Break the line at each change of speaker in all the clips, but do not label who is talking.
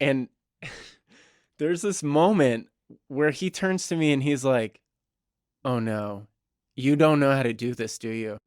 And there's this moment where he turns to me and he's like, "Oh no, you don't know how to do this, do you?"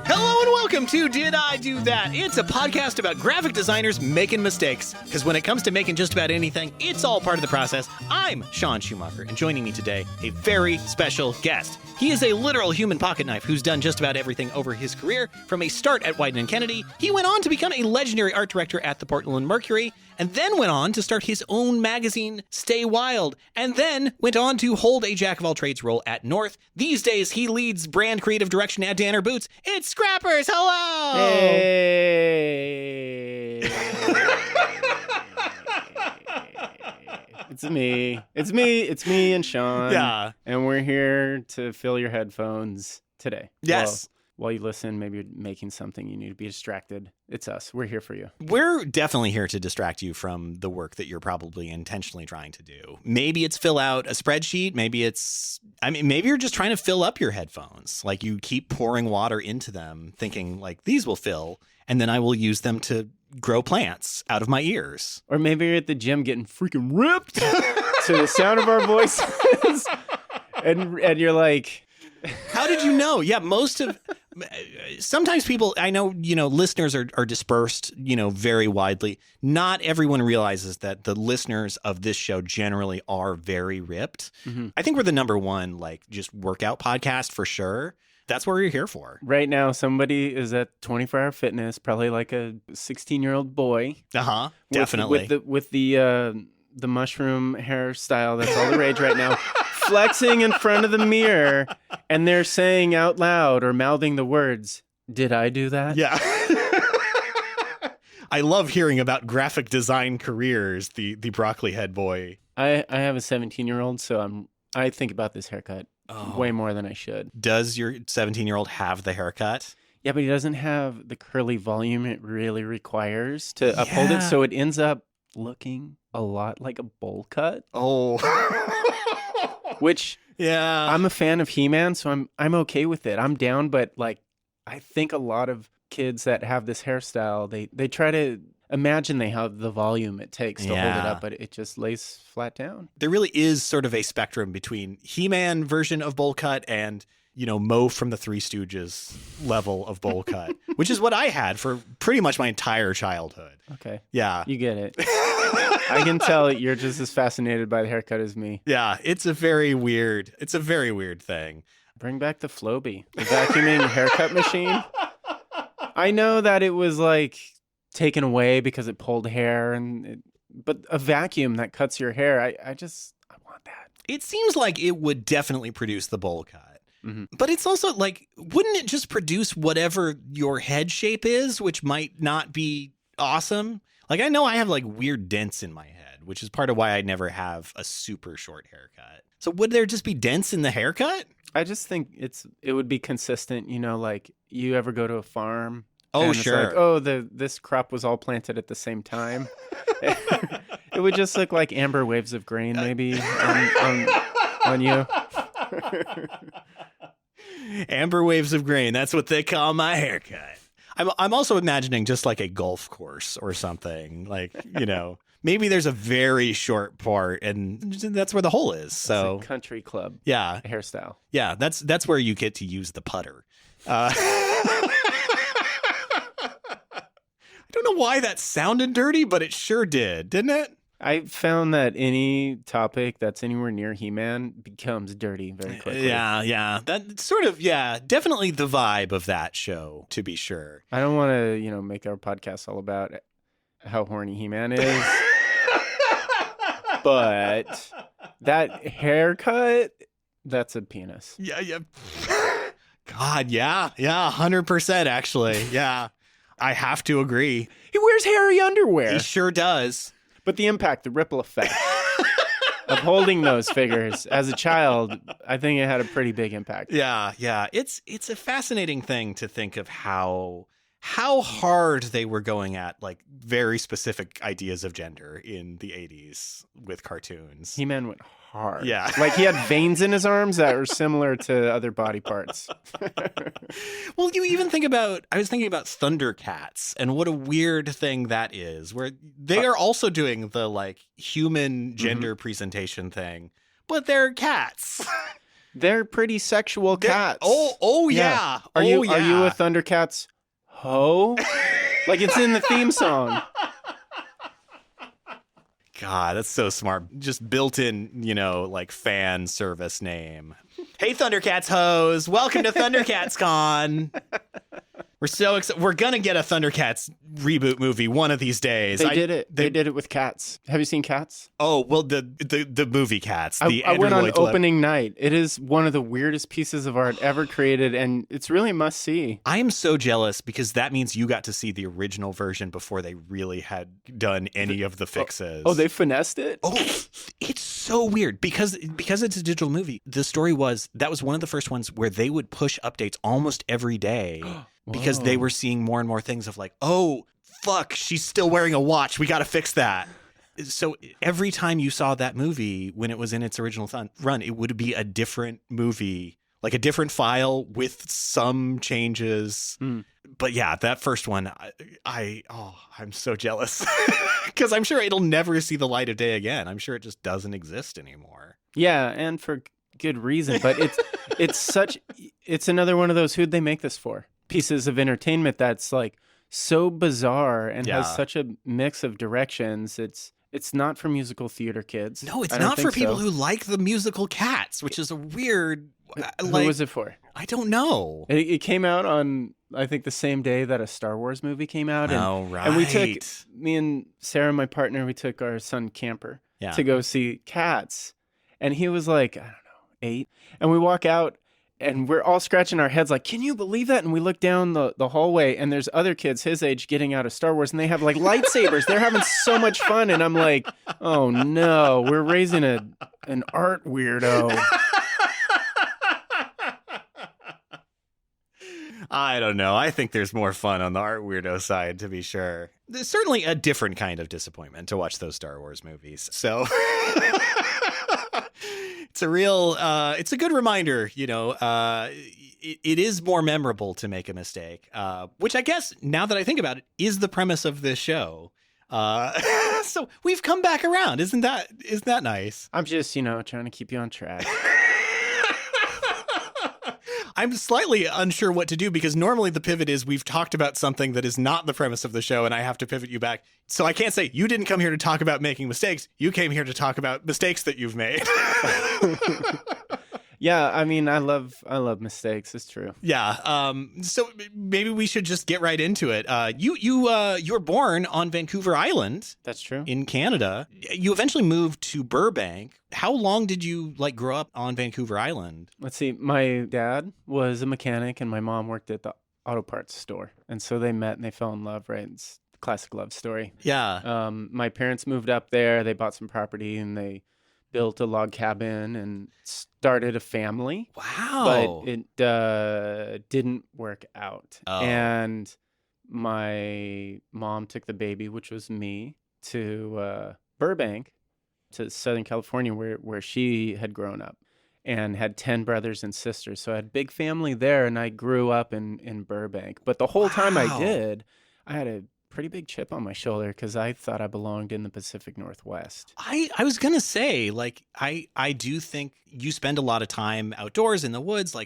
Hello and welcome to Did I Do That? It's a podcast about graphic designers making mistakes. Because when it comes to making just about anything, it's all part of the process. I'm Sean Schumacher, and joining me today, a very special guest. He is a literal human pocket knife who's done just about everything over his career. From a start at Wieden & Kennedy, he went on to become a legendary art director at the Portland Mercury, and then went on to start his own magazine, Stay Wild, and then went on to hold a jack-of-all-trades role at North. These days, he leads brand creative direction at Danner Boots. It's Scrappers! Hello!
Hey! It's me and Sean.
Yeah.
And we're here to fill your headphones today.
Yes.
While you listen, maybe you're making something, you need to be distracted. It's us. We're here for you.
We're definitely here to distract you from the work that you're probably intentionally trying to do. Maybe it's fill out a spreadsheet. Maybe you're just trying to fill up your headphones. Like you keep pouring water into them, thinking like these will fill, and then I will use them to grow plants out of my ears.
Or maybe you're at the gym getting freaking ripped to the sound of our voices. and you're like...
How did you know? Yeah, sometimes people, I know, listeners are dispersed, very widely. Not everyone realizes that the listeners of this show generally are very ripped. Mm-hmm. I think we're the number one, just workout podcast for sure. That's what we're here for.
Right now, somebody is at 24-hour fitness, probably like a 16-year-old boy.
Uh-huh, definitely.
With the mushroom hairstyle that's all the rage right now. Flexing in front of the mirror, and they're saying out loud or mouthing the words, "Did I do that?"
Yeah. I love hearing about graphic design careers, the broccoli head boy.
I have a 17-year-old, so I think about this haircut way more than I should.
Does your 17-year-old have the haircut?
Yeah, but he doesn't have the curly volume it really requires to uphold it, so it ends up looking a lot like a bowl cut.
Oh.
Which,
yeah,
I'm a fan of He-Man, so I'm okay with it. I'm down, but I think a lot of kids that have this hairstyle, they try to imagine they have the volume it takes to hold it up, but it just lays flat down.
There really is sort of a spectrum between He-Man version of bowl cut and, Mo from the Three Stooges level of bowl cut, which is what I had for pretty much my entire childhood.
Okay.
Yeah.
You get it. I can tell you're just as fascinated by the haircut as me.
Yeah, it's a very weird thing.
Bring back the Flowbee, the vacuuming haircut machine. I know that it was taken away because it pulled hair, but a vacuum that cuts your hair, I want that.
It seems like it would definitely produce the bowl cut. Mm-hmm. But it's also wouldn't it just produce whatever your head shape is, which might not be awesome? I know I have weird dents in my head, which is part of why I never have a super short haircut. So would there just be dents in the haircut?
I just think it would be consistent. You ever go to a farm?
Oh, sure.
This crop was all planted at the same time. It would just look like amber waves of grain, maybe on you.
Amber waves of grain. That's what they call my haircut. I'm also imagining just a golf course or something. Maybe there's a very short part and that's where the hole is. So
it's a country club.
Yeah.
Hairstyle.
Yeah. That's where you get to use the putter. I don't know why that sounded dirty, but it sure didn't it?
I found that any topic that's anywhere near He-Man becomes dirty very quickly.
Yeah. That's sort of, definitely the vibe of that show, to be sure.
I don't want to, make our podcast all about how horny He-Man is. But that haircut, that's a penis.
Yeah. God, yeah, 100% actually. Yeah, I have to agree.
He wears hairy underwear.
He sure does.
But the impact, the ripple effect of holding those figures as a child, I think it had a pretty big impact.
Yeah. It's a fascinating thing to think of how how hard they were going at like very specific ideas of gender in the 80s with cartoons.
He-Man went hard.
Yeah.
Like he had veins in his arms that were similar to other body parts.
Well, you even think about, I was thinking about Thundercats and what a weird thing that is, where they are also doing the like human gender presentation thing, but they're cats.
They're pretty sexual cats.
Oh yeah.
Are you a Thundercats ho? Like it's in the theme song.
God, that's so smart. Just built in, like fan service name. Hey, Thundercats hoes. Welcome to Thundercats Con. We're so excited. We're going to get a Thundercats reboot movie one of these days.
They did it. They did it with Cats. Have you seen Cats?
Oh, well, the movie Cats.
I went on opening night. It is one of the weirdest pieces of art ever created, and it's really a must-see.
I am so jealous because that means you got to see the original version before they really had done any of the fixes.
Oh, they finessed it?
Oh, it's so weird because it's a digital movie. The story was that was one of the first ones where they would push updates almost every day. Because they were seeing more and more things of like, oh, fuck, she's still wearing a watch. We got to fix that. So every time you saw that movie when it was in its original run, it would be a different movie, like a different file with some changes. But yeah, that first one, I'm so jealous because I'm sure it'll never see the light of day again. I'm sure it just doesn't exist anymore.
Yeah, and for good reason. But it's another one of those, who'd they make this for? Pieces of entertainment that's like so bizarre and has such a mix of directions. It's not for musical theater kids.
No, it's not for people who like the musical Cats, which is a weird.
Who was it for?
I don't know.
It came out on, I think, the same day that a Star Wars movie came out.
Right.
And me and Sarah, my partner, we took our son Camper to go see Cats. And he was like, I don't know, 8. And we walk out. And we're all scratching our heads like, can you believe that? And we look down the hallway and there's other kids his age getting out of Star Wars and they have like lightsabers. They're having so much fun. And I'm like, oh no, we're raising an art weirdo.
I don't know. I think there's more fun on the art weirdo side, to be sure. There's certainly a different kind of disappointment to watch those Star Wars movies. So... it's a good reminder, it is more memorable to make a mistake, which I guess now that I think about it is the premise of this show. So we've come back around. Isn't that nice?
I'm just, trying to keep you on track.
I'm slightly unsure what to do because normally the pivot is we've talked about something that is not the premise of the show and I have to pivot you back. So I can't say you didn't come here to talk about making mistakes. You came here to talk about mistakes that you've made.
Yeah, I mean, I love mistakes. It's true.
Yeah. So maybe we should just get right into it. You were born on Vancouver Island.
That's true.
In Canada. You eventually moved to Burbank. How long did you grow up on Vancouver Island?
Let's see. My dad was a mechanic and my mom worked at the auto parts store. And so they met and they fell in love, right? It's a classic love story.
Yeah.
My parents moved up there. They bought some property and they built a log cabin and started a family.
Wow.
But it didn't work out.
Oh.
And my mom took the baby, which was me, to Burbank, to Southern California, where she had grown up and had 10 brothers and sisters. So I had a big family there, and I grew up in Burbank. But the whole time I had a pretty big chip on my shoulder because I thought I belonged in the Pacific Northwest.
I was going to say, I do think you spend a lot of time outdoors in the woods.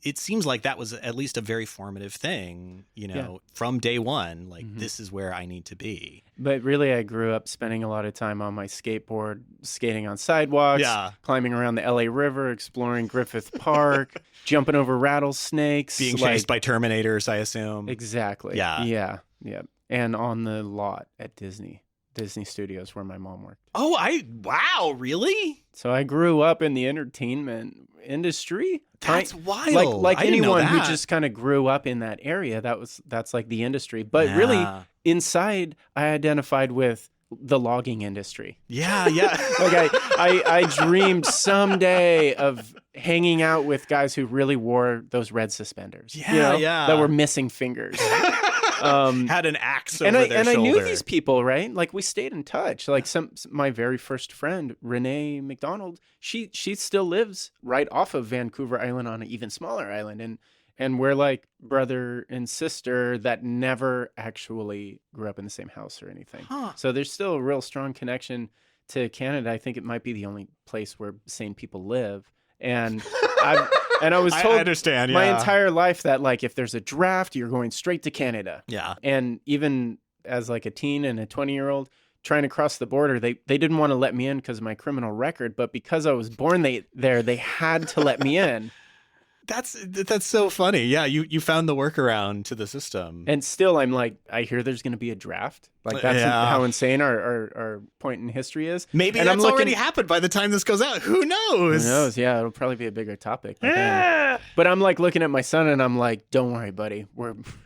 It seems like that was at least a very formative thing, from day one, this is where I need to be.
But really, I grew up spending a lot of time on my skateboard, skating on sidewalks, climbing around the LA River, exploring Griffith Park, jumping over rattlesnakes.
Being chased by Terminators, I assume.
Exactly.
Yeah.
And on the lot at Disney Studios where my mom worked.
Oh, wow, really?
So I grew up in the entertainment industry.
That's wild.
Like anyone who just kind of grew up in that area, that's like the industry. But really, inside, I identified with the logging industry.
Yeah.
Like I dreamed someday of hanging out with guys who really wore those red suspenders.
Yeah.
That were missing fingers.
Had an axe over their
and
shoulder.
I knew these people, right? Like we stayed in touch. Like my very first friend, Renee McDonald, she still lives right off of Vancouver Island on an even smaller island, and we're like brother and sister that never actually grew up in the same house or anything.
Huh.
So there's still a real strong connection to Canada. I think it might be the only place where sane people live. And I was told
I understand,
my
yeah.
entire life that like if there's a draft, you're going straight to Canada.
Yeah.
And even as like a teen and a 20-year-old trying to cross the border, they didn't want to let me in because of my criminal record, but because I was born there, they had to let me in.
That's so funny. Yeah, you found the workaround to the system.
And still, I'm like, I hear there's going to be a draft. Like that's how insane our point in history is.
Maybe
and
that's already happened by the time this goes out. Who knows?
Who knows? Yeah, it'll probably be a bigger topic. But I'm like looking at my son and I'm like, don't worry, buddy.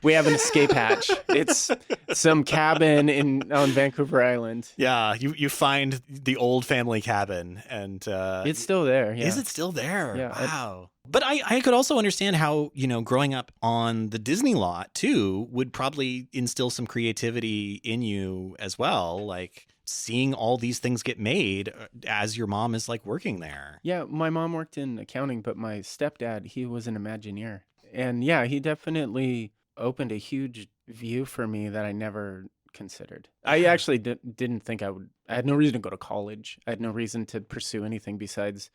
We have an escape hatch. It's some cabin on Vancouver Island.
Yeah, you find the old family cabin and
it's still there. Yeah.
Is it still there?
Yeah.
Wow. But I could also understand how, growing up on the Disney lot too would probably instill some creativity in you as well, like seeing all these things get made as your mom is like working there.
Yeah, my mom worked in accounting, but my stepdad, he was an Imagineer. And yeah, he definitely opened a huge view for me that I never considered. I actually didn't think I had no reason to go to college. I had no reason to pursue anything besides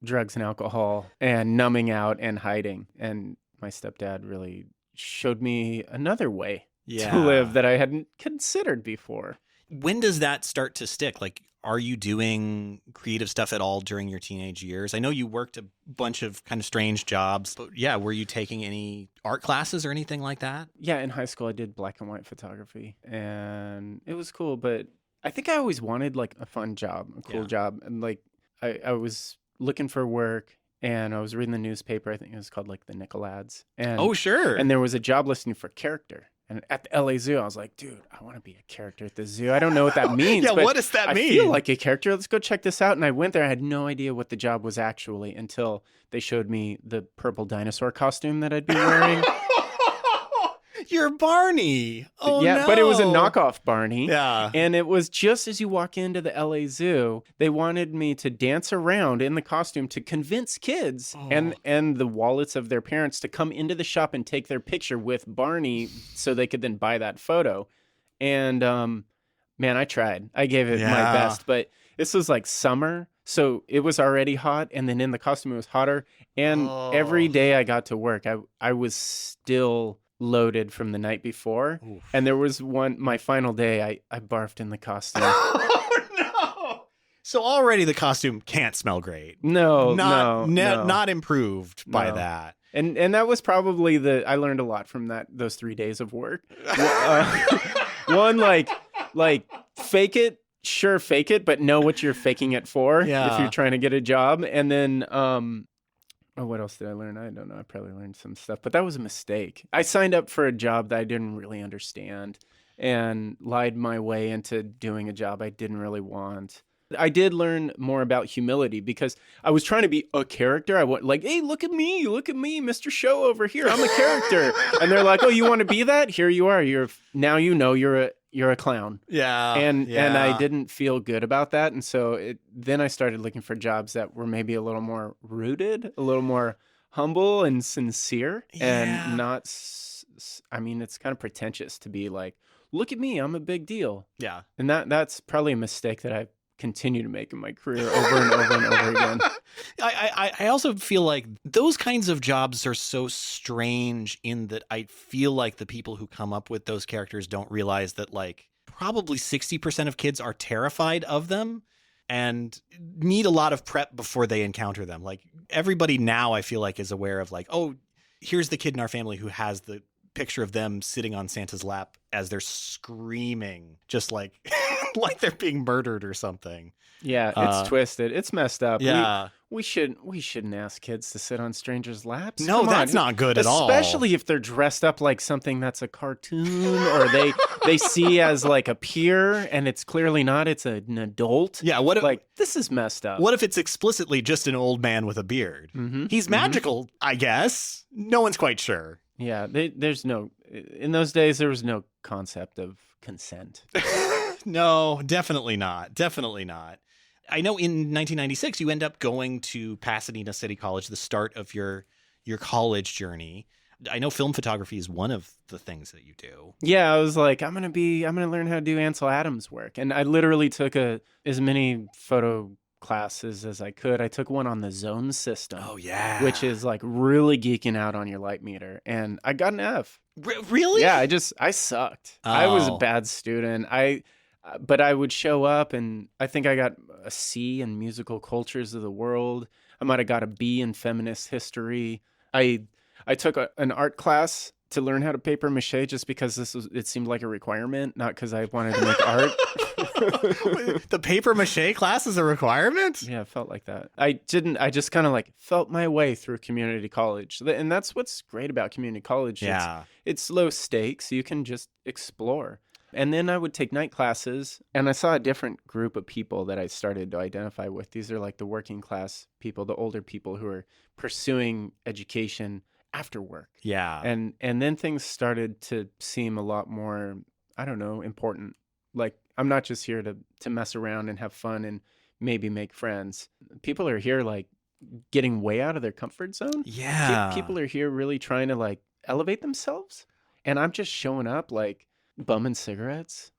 drugs and alcohol and numbing out and hiding. And my stepdad really showed me another way to live that I hadn't considered before.
When does that start to stick? Like, are you doing creative stuff at all during your teenage years? I know you worked a bunch of kind of strange jobs, but yeah, were you taking any art classes or anything like that?
Yeah, in high school I did black and white photography and it was cool, but I think I always wanted like a fun job, a cool job. And like I was looking for work and I was reading the newspaper. I think it was called like the Nickel Ads. And,
oh, sure.
And there was a job listing for character. And at the LA Zoo, I was like, dude, I want to be a character at the zoo. I don't know what that means.
Yeah,
but
what does that mean?
I feel like a character. Let's go check this out. And I went there. I had no idea what the job was actually until they showed me the purple dinosaur costume that I'd be wearing.
You're Barney. Oh,
yeah,
no.
But it was a knockoff Barney.
Yeah.
And it was just as you walk into the LA Zoo, they wanted me to dance around in the costume to convince kids and the wallets of their parents to come into the shop and take their picture with Barney so they could then buy that photo. And man, I tried. I gave it my best. But this was like summer, so it was already hot. And then in the costume, it was hotter. And every day I got to work, I was still loaded from the night before. Oof. And there was my final day, I barfed in the costume.
Oh no! So already the costume can't smell great.
No,
not improved by that.
And that was probably I learned a lot from those 3 days of work. One, like fake it, sure, fake it, but know what you're faking it for if you're trying to get a job. And then what else did I learn? I don't know. I probably learned some stuff, but that was a mistake. I signed up for a job that I didn't really understand and lied my way into doing a job I didn't really want. I did learn more about humility because I was trying to be a character. I went like, hey, look at me, Mr. Show over here. I'm a character. And they're like, oh, you want to be that? Here you are. You're a clown.
Yeah.
And I didn't feel good about that. And so then I started looking for jobs that were maybe a little more rooted, a little more humble and sincere and not, I mean, it's kind of pretentious to be like, look at me, I'm a big deal.
Yeah.
And that's probably a mistake that I continue to make in my career over and over and over again.
I also feel like those kinds of jobs are so strange in that I feel like the people who come up with those characters don't realize that like probably 60% of kids are terrified of them and need a lot of prep before they encounter them. Like everybody now I feel like is aware of like, oh, here's the kid in our family who has the picture of them sitting on Santa's lap as they're screaming, just like like they're being murdered or something.
Yeah, it's twisted. It's messed up.
Yeah.
We shouldn't ask kids to sit on strangers' laps.
No, that's not good at all.
Especially if they're dressed up like something that's a cartoon or they see as like a peer and it's clearly not. It's an adult.
Yeah,
this is messed up.
What if it's explicitly just an old man with a beard?
Mm-hmm.
He's magical, I guess. No one's quite sure.
Yeah, there's no, in those days, there was no concept of consent.
No, definitely not. Definitely not. I know in 1996, you end up going to Pasadena City College, the start of your college journey. I know film photography is one of the things that you do.
Yeah, I was like, I'm gonna learn how to do Ansel Adams work, and I literally took as many photo classes as I could. I took one on the zone system.
Oh, yeah.
Which is like really geeking out on your light meter, and I got an F.
Really?
Yeah, I sucked. I was a
Oh.
bad student. But I would show up, and I think I got a C in musical cultures of the world. I might have got a B in feminist history. I took an art class to learn how to papier-mâché just because it seemed like a requirement, not because I wanted to make art.
The papier-mâché class is a requirement?
Yeah, it felt like that. I just kind of like felt my way through community college. And that's what's great about community college.
Yeah.
It's low stakes. You can just explore. And then I would take night classes, and I saw a different group of people that I started to identify with. These are like the working class people, the older people who are pursuing education after work.
Yeah.
And then things started to seem a lot more, I don't know, important. Like, I'm not just here to mess around and have fun and maybe make friends. People are here like getting way out of their comfort zone.
Yeah.
People are here really trying to like elevate themselves. And I'm just showing up like bumming cigarettes.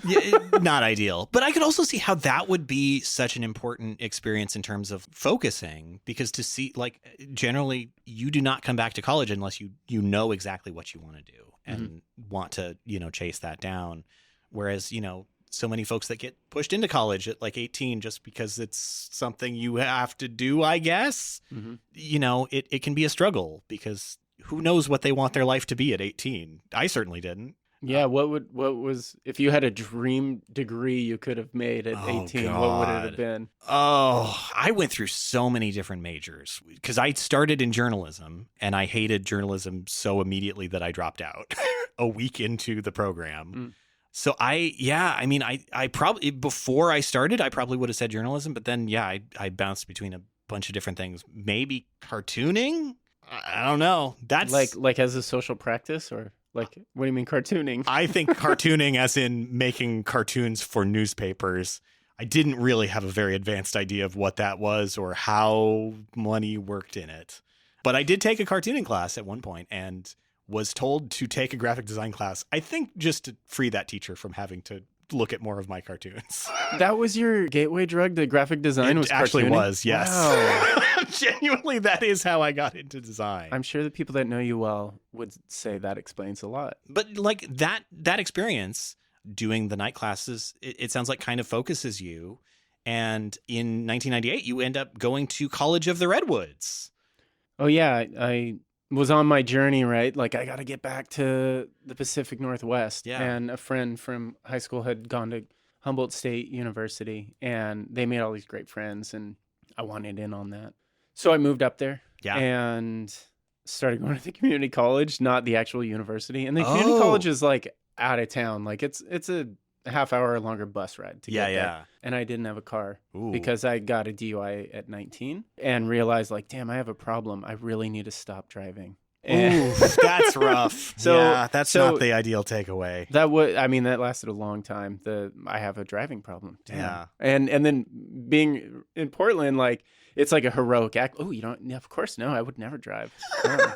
Yeah, not ideal. But I could also see how that would be such an important experience in terms of focusing, because to see, like, generally you do not come back to college unless you know exactly what you want to do and want to, chase that down. Whereas, so many folks that get pushed into college at like 18 just because it's something you have to do, I guess, it can be a struggle because who knows what they want their life to be at 18. I certainly didn't.
Yeah, what was if you had a dream degree you could have made at 18,
God.
what would it have been?
Oh, I went through so many different majors because I started in journalism and I hated journalism so immediately that I dropped out a week into the program. So I probably, before I started, I probably would have said journalism, but then, I bounced between a bunch of different things. Maybe cartooning? I don't know. That's
like as a social practice, or like, what do you mean cartooning?
I think cartooning as in making cartoons for newspapers. I didn't really have a very advanced idea of what that was or how money worked in it. But I did take a cartooning class at one point and was told to take a graphic design class, I think just to free that teacher from having to look at more of my cartoons.
That was your gateway drug to graphic design?
It
was
actually
cartooning?
was, yes.
Wow.
Genuinely, that is how I got into design.
I'm sure the people that know you well would say that explains a lot.
But like that experience doing the night classes, it sounds like kind of focuses you. And in 1998, you end up going to College of the Redwoods.
Oh, yeah. I was on my journey, right? Like, I got to get back to the Pacific Northwest.
Yeah.
And a friend from high school had gone to Humboldt State University, and they made all these great friends, and I wanted in on that. So I moved up there and started going to the community college, not the actual university. And the community college is like out of town. Like, it's a half-hour longer bus ride to get there. And I didn't have a car because I got a DUI at 19 and realized, like, damn, I have a problem. I really need to stop driving.
Ooh, that's rough. That's not the ideal takeaway.
That lasted a long time. I have a driving problem. Damn.
Yeah.
And then being in Portland, like, it's like a heroic act. Oh, you don't? Of course, no. I would never drive. No.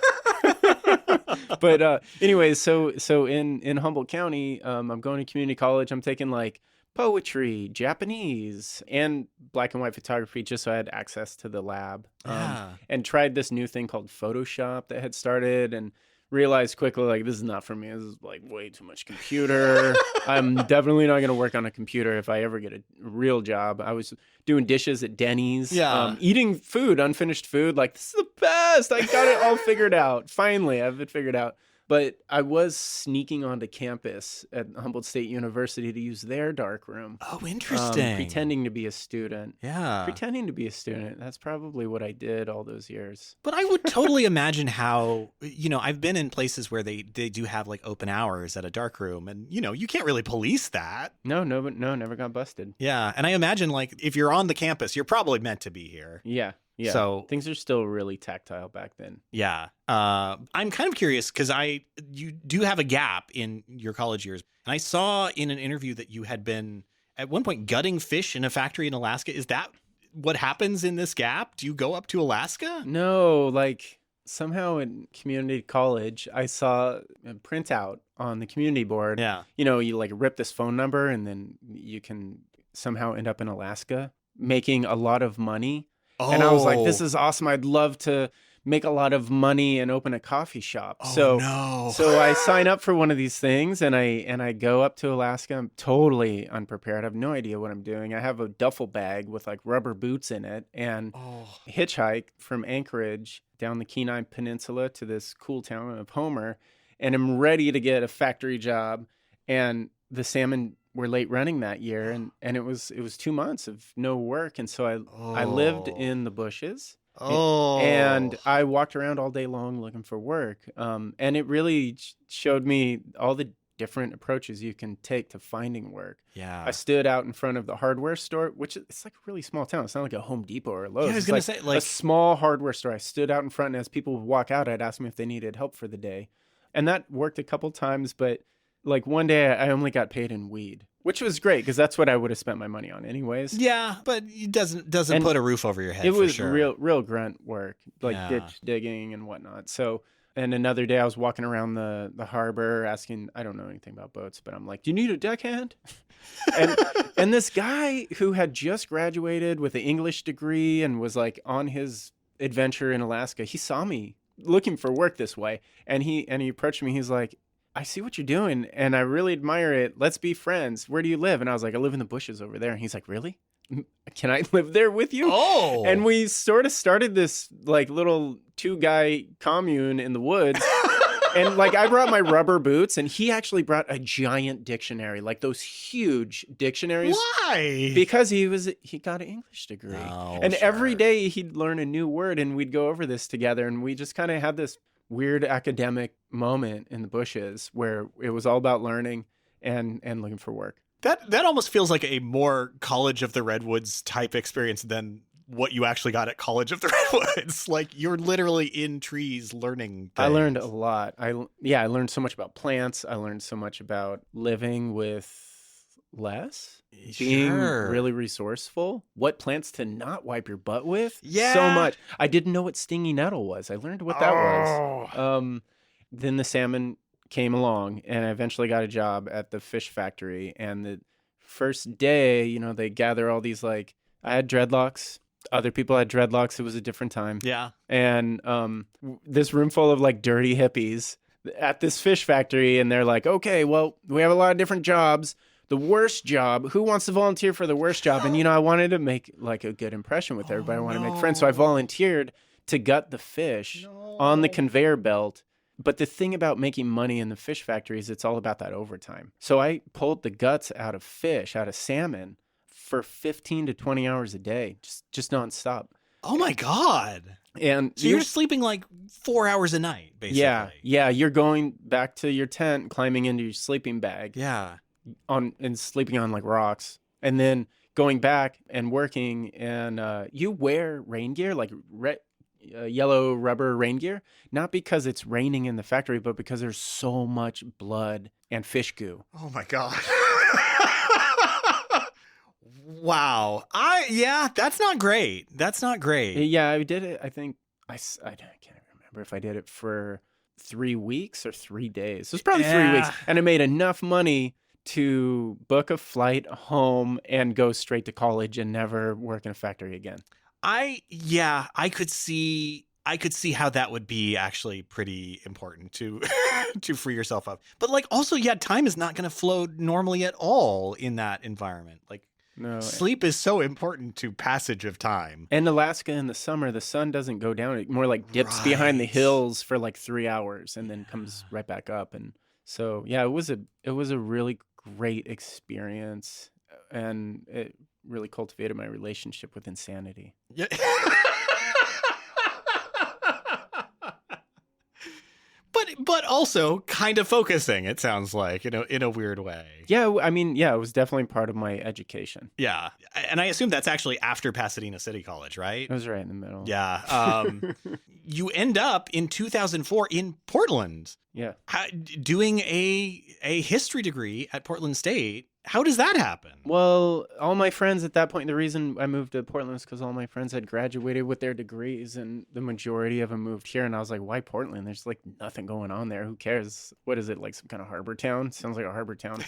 But anyways, so in Humboldt County, I'm going to community college. I'm taking like poetry, Japanese, and black and white photography just so I had access to the lab. And tried this new thing called Photoshop that had started and realized quickly, like, this is not for me. This is like way too much computer. I'm definitely not going to work on a computer if I ever get a real job. I was doing dishes at Denny's, eating food, unfinished food. Like, this is the best. I got it all figured out. Finally, I have it figured out. But I was sneaking onto campus at Humboldt State University to use their darkroom.
Oh, interesting.
Pretending to be a student.
Yeah.
Pretending to be a student. That's probably what I did all those years.
But I would totally imagine how, I've been in places where they do have like open hours at a darkroom and, you can't really police that.
No, never got busted.
Yeah. And I imagine like if you're on the campus, you're probably meant to be here.
Yeah. Yeah.
So
things are still really tactile back then.
yeah. I'm kind of curious because you do have a gap in your college years. And I saw in an interview that you had been at one point gutting fish in a factory in Alaska. Is that what happens in this gap? Do you go up to Alaska?
No, like somehow in community college, I saw a printout on the community board.
Yeah.
You know, you like rip this phone number and then you can somehow end up in Alaska making a lot of money.
Oh.
And I was like, this is awesome. I'd love to make a lot of money and open a coffee shop.
Oh, no.
So I sign up for one of these things and I go up to Alaska. I'm totally unprepared. I have no idea what I'm doing. I have a duffel bag with like rubber boots in it and hitchhike from Anchorage down the Kenai Peninsula to this cool town of Homer. And I'm ready to get a factory job. And the salmon were late running that year. And it was 2 months of no work. And so I lived in the bushes. And I walked around all day long looking for work. And it really showed me all the different approaches you can take to finding work.
Yeah.
I stood out in front of the hardware store, which it's like a really small town. It's not like a Home Depot or a Lowe's.
Yeah, I was
It's
going
like
to say, like,
a small hardware store. I stood out in front, and as people would walk out, I'd ask them if they needed help for the day. And that worked a couple times, but like one day I only got paid in weed, which was great because that's what I would have spent my money on anyways.
yeah, but it doesn't
And
put a roof over your head.
It
for
was
sure.
real grunt work, like
Yeah.
ditch digging and whatnot. So, and another day I was walking around the harbor asking, I don't know anything about boats, but I'm like, do you need a deckhand? and this guy who had just graduated with an English degree and was like on his adventure in Alaska, he saw me looking for work this way. And he approached me. He's like, I see what you're doing and I really admire it. Let's be friends. Where do you live? And I was like, I live in the bushes over there. And he's like, really? Can I live there with you?
Oh.
And we sort of started this like little 2-guy commune in the woods. And like I brought my rubber boots and he actually brought a giant dictionary, like those huge dictionaries.
Why?
Because he got an English degree.
Oh,
and
sure.
every day he'd learn a new word and we'd go over this together. And we just kind of had this weird academic moment in the bushes where it was all about learning and looking for work.
That almost feels like a more College of the Redwoods type experience than what you actually got at College of the Redwoods. Like you're literally in trees learning things.
I learned a lot. I learned so much about plants. I learned so much about living with less, being
Sure.
really resourceful, what plants to not wipe your butt with.
Yeah.
So much. I didn't know what stingy nettle was. I learned what that was. Then the salmon came along and I eventually got a job at the fish factory. And the first day, you know, they gather all these, like, I had dreadlocks. Other people had dreadlocks. It was a different time.
Yeah.
And this room full of like dirty hippies at this fish factory. And they're like, okay, well, we have a lot of different jobs. The worst job, who wants to volunteer for the worst job? And, you know, I wanted to make like a good impression with everybody. I wanted to make friends. So I volunteered to gut the fish on the conveyor belt. But the thing about making money in the fish factory is it's all about that overtime. So I pulled the guts out of fish, out of salmon for 15 to 20 hours a day, just nonstop.
Oh my God.
And
So you're sleeping like 4 hours a night, basically.
yeah, you're going back to your tent, climbing into your sleeping bag
Yeah.
and sleeping on like rocks. And then going back and working and you wear rain gear, like yellow rubber rain gear, not because it's raining in the factory, but because there's so much blood and fish goo.
Oh my God. Wow. That's not great. That's not great.
Yeah, I did it. I think I can't remember if I did it for 3 weeks or 3 days. It was probably 3 weeks. And I made enough money to book a flight home and go straight to college and never work in a factory again.
I could see how that would be actually pretty important to to free yourself up. But like also, yeah, time is not going to flow normally at all in that environment. Like
No.
sleep is so important to passage of time.
And Alaska in the summer, the sun doesn't go down. It more like dips behind the
Right.
hills for like 3 hours and then comes right back up. And so, yeah, it was a really great experience. And it really cultivated my relationship with insanity.
Yeah. But but also kind of focusing, it sounds like, in a weird way.
Yeah, I mean, yeah, it was definitely part of my education.
Yeah. And I assume that's actually after Pasadena City College, right?
It was right in the middle.
Yeah. You end up in 2004 in Portland.
Yeah.
Doing a history degree at Portland State. How does that happen?
Well, all my friends at that point, the reason I moved to Portland was because all my friends had graduated with their degrees and the majority of them moved here. And I was like, why Portland? There's like nothing going on there. Who cares? What is it, like some kind of harbor town? Sounds like a harbor town.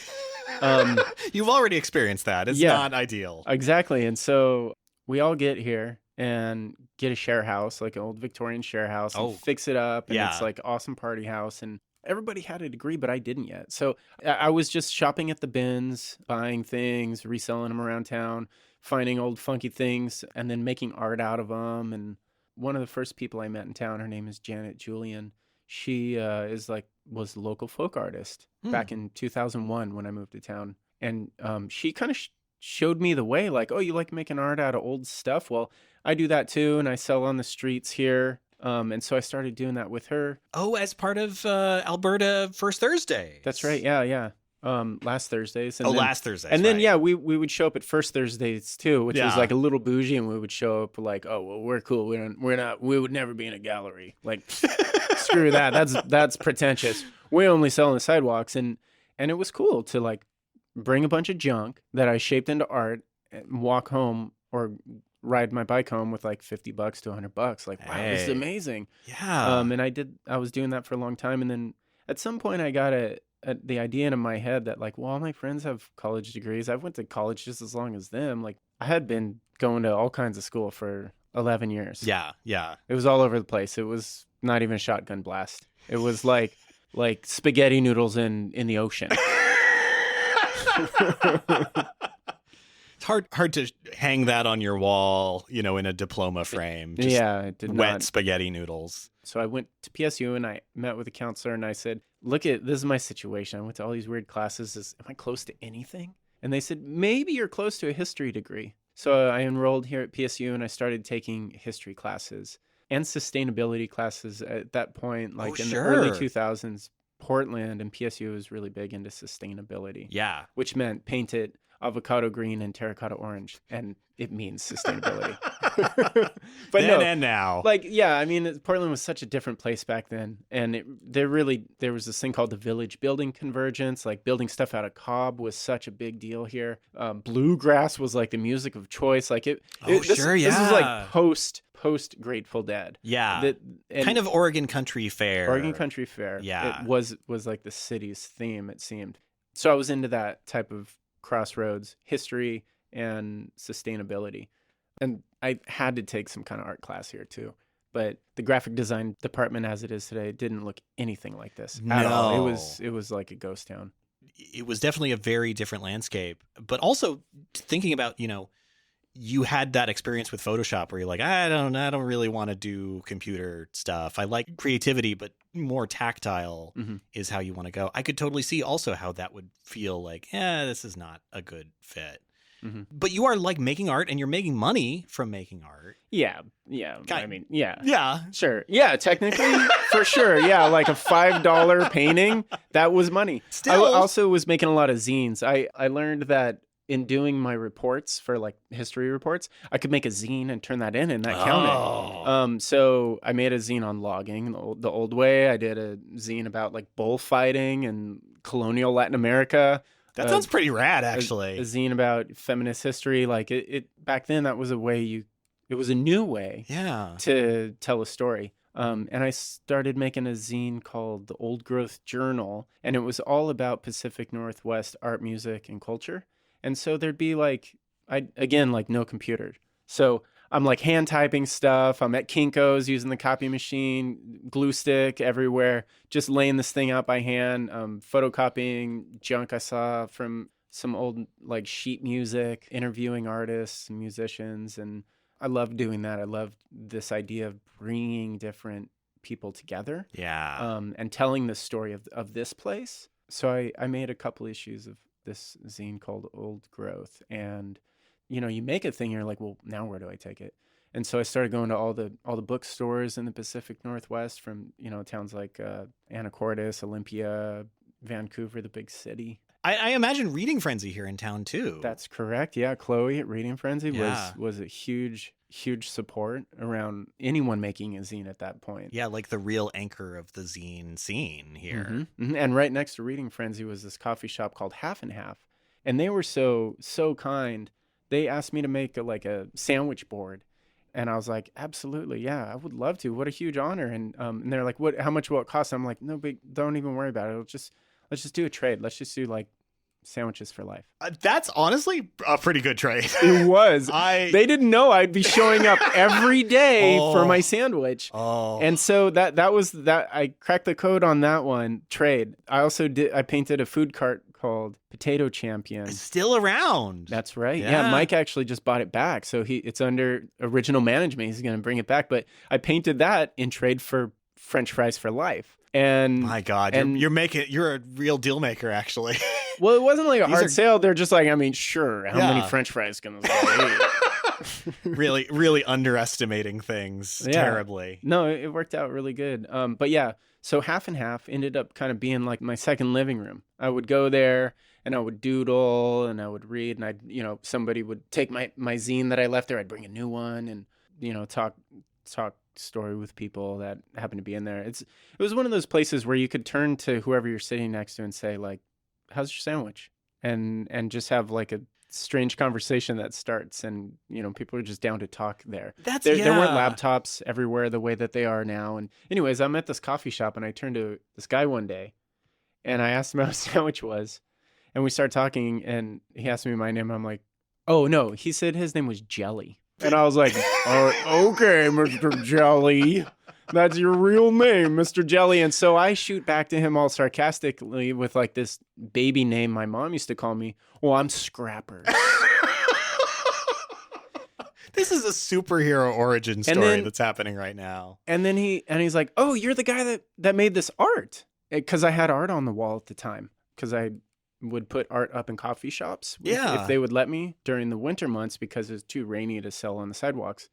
You've already experienced that. It's not ideal.
Exactly. And so we all get here and get a share house, like an old Victorian share house, and fix it up. And it's like awesome party house. And everybody had a degree, but I didn't yet. So I was just shopping at the bins, buying things, reselling them around town, finding old funky things, and then making art out of them. And one of the first people I met in town, her name is Janet Julian. She was a local folk artist back in 2001 when I moved to town. And she kind of showed me the way, like, oh, you like making art out of old stuff? Well, I do that too, and I sell on the streets here. And so I started doing that with her.
Oh, as part of Alberta First Thursday.
That's right. Yeah. Last Thursdays. And
last Thursdays.
And then, we would show up at First Thursdays too, which was like a little bougie. And we would show up like, oh, well, we're cool. We would never be in a gallery. Like, screw that. That's pretentious. We only sell on the sidewalks. And it was cool to like bring a bunch of junk that I shaped into art and walk home or ride my bike home with like $50 to $100. Like, wow, this is amazing.
Yeah.
And I was doing that for a long time. And then at some point I got the idea in my head that like, well, all my friends have college degrees. I went to college just as long as them. Like I had been going to all kinds of school for 11 years.
Yeah.
It was all over the place. It was not even a shotgun blast. It was like spaghetti noodles in the ocean.
It's hard to hang that on your wall, in a diploma frame. Just
it did
wet
not.
spaghetti noodles.
So I went to PSU and I met with a counselor and I said, this is my situation. I went to all these weird classes. Am I close to anything? And they said, maybe you're close to a history degree. So I enrolled here at PSU and I started taking history classes and sustainability classes at that point. Like in the early 2000s, Portland and PSU was really big into sustainability.
Yeah.
Which meant paint it avocado green and terracotta orange, and it means sustainability. But
and now,
I mean, Portland was such a different place back then, and there was this thing called the village building convergence. Like building stuff out of cob was such a big deal here. Bluegrass was like the music of choice. Like this is like post Grateful Dead.
Yeah, kind of Oregon Country Fair.
Yeah, it was like the city's theme. It seemed. So I was into that type of crossroads, history and sustainability. And I had to take some kind of art class here too. But the graphic design department as it is today didn't look anything like this at all. It was like a ghost town.
It was definitely a very different landscape. But also thinking about, you had that experience with Photoshop where you're like, I don't really want to do computer stuff. I like creativity, but more tactile is how you want to go. I could totally see also how that would feel like, this is not a good fit. Mm-hmm. But you are like making art and you're making money from making art.
Yeah. I mean, yeah.
Yeah.
Sure. Yeah, technically, for sure. Yeah, like a $5 painting, that was money.
Still.
I also was making a lot of zines. I learned that in doing my reports for like history reports, I could make a zine and turn that in and that counted. So I made a zine on logging the old way. I did a zine about like bullfighting and colonial Latin America.
That sounds pretty rad, actually.
A zine about feminist history. Like it back then, that was a way it was a new way to tell a story. And I started making a zine called the Old Growth Journal, and it was all about Pacific Northwest art, music, and culture. And so there'd be like no computer. So I'm like hand typing stuff. I'm at Kinko's using the copy machine, glue stick everywhere, just laying this thing out by hand, photocopying junk I saw from some old like sheet music, interviewing artists and musicians. And I loved doing that. I loved this idea of bringing different people together.
Yeah.
And telling the story of this place. So I made a couple issues of this zine called Old Growth. And, you make a thing, you're like, well, now where do I take it? And so I started going to all the bookstores in the Pacific Northwest, from towns like Anacortes, Olympia, Vancouver, the big city.
I imagine Reading Frenzy here in town too.
That's correct. Yeah, Chloe at Reading Frenzy
Yeah.
was a huge support around anyone making a zine at that point.
Yeah, like the real anchor of the zine scene here.
And right next to Reading Frenzy was this coffee shop called Half and Half, and they were so kind. They asked me to make a sandwich board, and I was like, absolutely, yeah, I would love to. What a huge honor. And they're like, what? How much will it cost? I'm like, no, but don't even worry about it. Let's just do a trade. Let's just do like sandwiches for life.
That's honestly a pretty good trade.
It was. They didn't know I'd be showing up every day for my sandwich.
Oh.
And so that was that. I cracked the code on that one trade. I also painted a food cart called Potato Champion.
It's still around.
That's right.
Yeah.
Yeah, Mike actually just bought it back. So it's under original management. He's going to bring it back. But I painted that in trade for French fries for life. And
my God, you're a real deal maker, actually.
Well, it wasn't like a hard sale. They're just like, I mean, sure, how many French fries can this guy eat?
really, really underestimating things terribly.
No, it worked out really good. But yeah, so Half and Half ended up kind of being like my second living room. I would go there and I would doodle and I would read, and somebody would take my zine that I left there. I'd bring a new one and talk story with people that happened to be in there. It was one of those places where you could turn to whoever you're sitting next to and say, like, how's your sandwich? And just have like a strange conversation that starts, and people are just down to talk there. There weren't laptops everywhere the way that they are now. And anyways, I'm at this coffee shop and I turned to this guy one day and I asked him how his sandwich was, and we started talking and he asked me my name. I'm like, oh no, he said his name was Jelly. And I was like, okay, Mr. Jelly, that's your real name, Mr. Jelly. And so I shoot back to him all sarcastically with like this baby name my mom used to call me. Well, I'm Scrappers.
This is a superhero origin story that's happening right now.
And then he's like, oh, you're the guy that made this art. Because I had art on the wall at the time. Because I would put art up in coffee shops if they would let me during the winter months, because it was too rainy to sell on the sidewalks.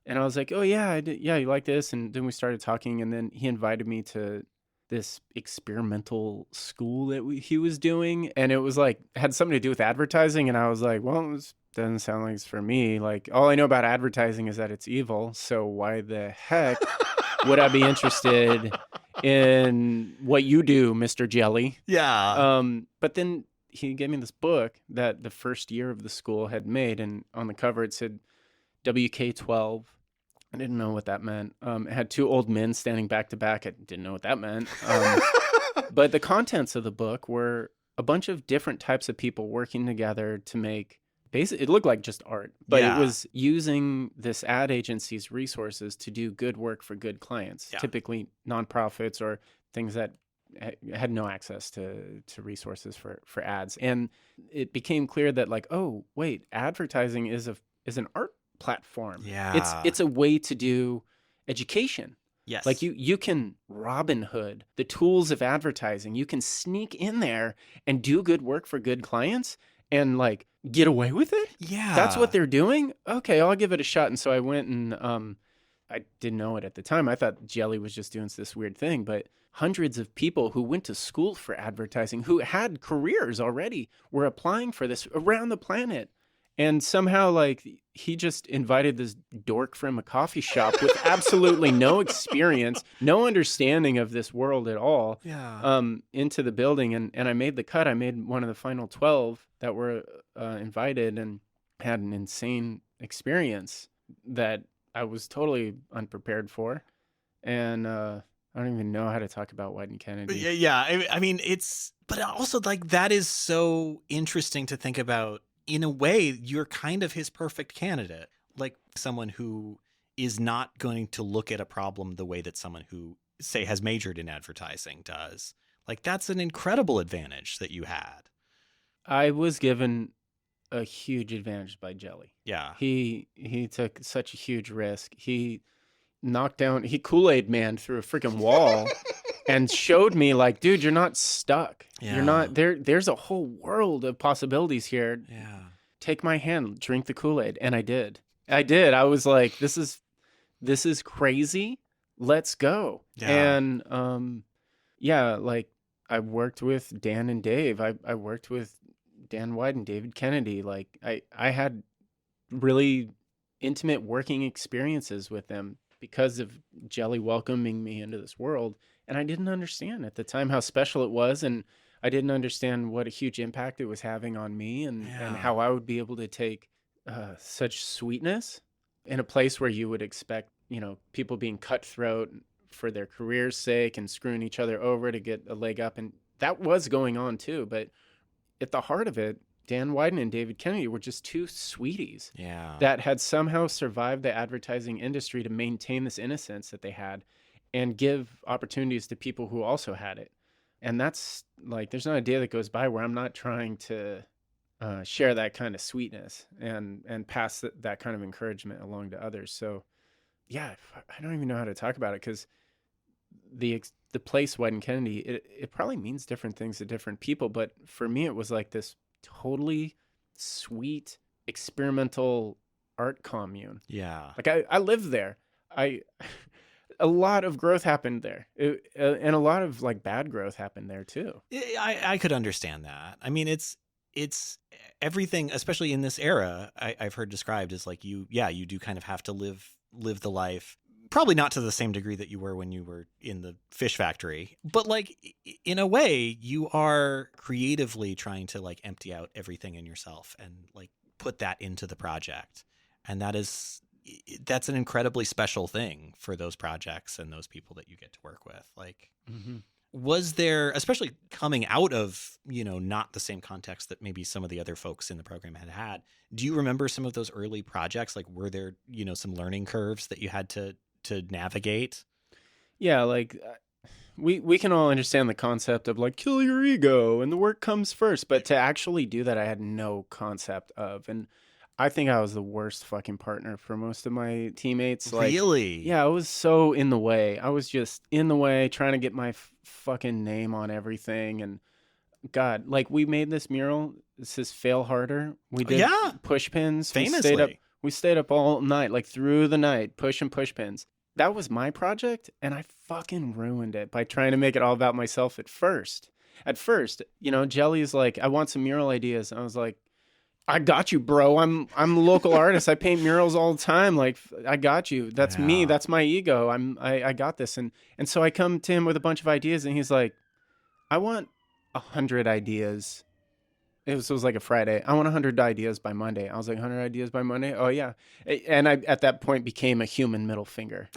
And I was like, oh yeah, I did. Yeah, you like this? And then we started talking, and then he invited me to this experimental school that he was doing, and it was like had something to do with advertising. And I was like, well, this doesn't sound like it's for me. Like, all I know about advertising is that it's evil, so why the heck would I be interested in what you do, Mr. Jelly?
Yeah.
But then he gave me this book that the first year of the school had made, and on the cover it said WK12. I didn't know what that meant. It had two old men standing back to back. I didn't know what that meant. But the contents of the book were a bunch of different types of people working together to make it looked like just art, but it was using this ad agency's resources to do good work for good clients, typically nonprofits or things that had no access to resources for ads. And it became clear that like, oh, wait, advertising is an art platform.
Yeah.
It's a way to do education.
Yes.
Like you can Robin Hood the tools of advertising. You can sneak in there and do good work for good clients and like get away with it.
Yeah.
That's what they're doing. Okay, I'll give it a shot. And so I went and I didn't know it at the time. I thought Jelly was just doing this weird thing, but hundreds of people who went to school for advertising, who had careers already, were applying for this around the planet. And somehow, like, he just invited this dork from a coffee shop with absolutely no experience, no understanding of this world at all, into the building. And I made the cut. I made one of the final 12 that were invited, and had an insane experience that I was totally unprepared for. And I don't even know how to talk about White and Kennedy.
Yeah. I mean, but also, like, that is so interesting to think about. In a way, you're kind of his perfect candidate, like someone who is not going to look at a problem the way that someone who, say, has majored in advertising does. Like, that's an incredible advantage that you had.
I was given a huge advantage by Jelly.
Yeah.
He took such a huge risk. He Kool-Aid man through a freaking wall and showed me like, dude, you're not stuck.
Yeah.
You're not there's a whole world of possibilities here.
Yeah.
Take my hand, drink the Kool-Aid. And I did. I did. I was like, this is crazy. Let's go.
Yeah.
And yeah, like I worked with Dan and Dave. I worked with Dan White and David Kennedy. Like I had really intimate working experiences with them because of Jelly welcoming me into this world. And I didn't understand at the time how special it was. And I didn't understand what a huge impact it was having on me and how I would be able to take such sweetness in a place where you would expect, people being cutthroat for their career's sake and screwing each other over to get a leg up. And that was going on too. But at the heart of it, Dan Wyden and David Kennedy were just two sweeties that had somehow survived the advertising industry to maintain this innocence that they had and give opportunities to people who also had it. And that's like, there's not a day that goes by where I'm not trying to share that kind of sweetness and pass that kind of encouragement along to others. So yeah, I don't even know how to talk about it because the place Wyden Kennedy, it probably means different things to different people. But for me, it was like this totally sweet experimental art commune.
Yeah.
Like I lived there. A lot of growth happened there, and a lot of like bad growth happened there too.
I could understand that. I mean, it's everything, especially in this era, I've heard described as like you do kind of have to live the life, probably not to the same degree that you were when you were in the fish factory, but like in a way you are creatively trying to like empty out everything in yourself and like put that into the project. And that's an incredibly special thing for those projects and those people that you get to work with. Like, was there, especially coming out of, not the same context that maybe some of the other folks in the program had, do you remember some of those early projects? Like, were there, some learning curves that you had to navigate?
Yeah. Like we can all understand the concept of like, kill your ego and the work comes first, but to actually do that, I had no concept of. And I think I was the worst fucking partner for most of my teammates. Like,
really?
Yeah, I was so in the way. I was just in the way, trying to get my fucking name on everything. And God, like we made this mural. This is Fail Harder. We did push pins.
Famously.
We stayed up all night, like through the night, pushing push pins. That was my project, and I fucking ruined it by trying to make it all about myself at first. Jelly's like, I want some mural ideas. And I was like, I got you, bro. I'm a local artist. I paint murals all the time. Like, I got you. That's me. That's my ego. I got this. And so I come to him with a bunch of ideas, and he's like, I want 100 ideas. It was like a Friday. I want 100 ideas by Monday. I was like, 100 ideas by Monday? Oh, yeah. And I, at that point, became a human middle finger.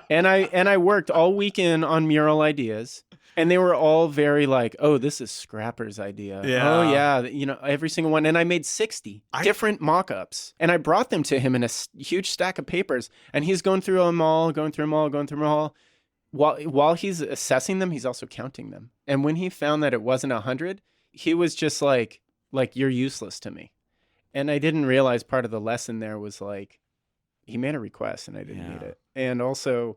And I worked all weekend on mural ideas. And they were all very like, oh, this is Scrapper's idea.
Yeah.
Oh, yeah. Every single one. And I made 60 different mock-ups. And I brought them to him in a huge stack of papers. And he's going through them all. While he's assessing them, he's also counting them. And when he found that it wasn't 100, he was just like, you're useless to me. And I didn't realize part of the lesson there was like, he made a request and I didn't need it. And also,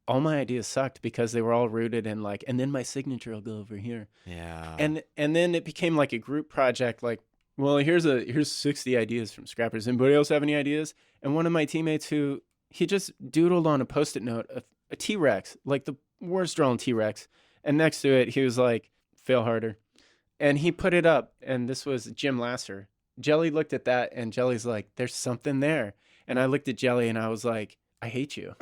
all my ideas sucked because they were all rooted in like, and then my signature will go over here.
Yeah.
And then it became like a group project. Like, well, here's 60 ideas from Scrappers. Anybody else have any ideas? And one of my teammates he just doodled on a Post-it note a T-Rex, like the worst drawn T-Rex. And next to it, he was like, Fail Harder. And he put it up. And this was Jim Lasser. Jelly looked at that and Jelly's like, there's something there. And I looked at Jelly and I was like, I hate you.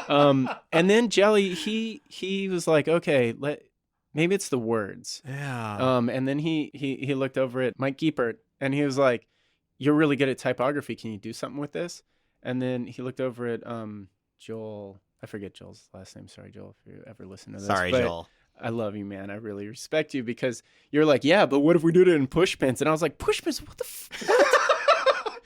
And then Jelly, he was like, okay, maybe it's the words.
Yeah.
And then he looked over at Mike Giepert and he was like, you're really good at typography. Can you do something with this? And then he looked over at Joel. I forget Joel's last name. Sorry, Joel, if you ever listen to this.
Sorry,
but
Joel.
I love you, man. I really respect you because you're like, yeah, but what if we did it in push pins? And I was like, push pins? What the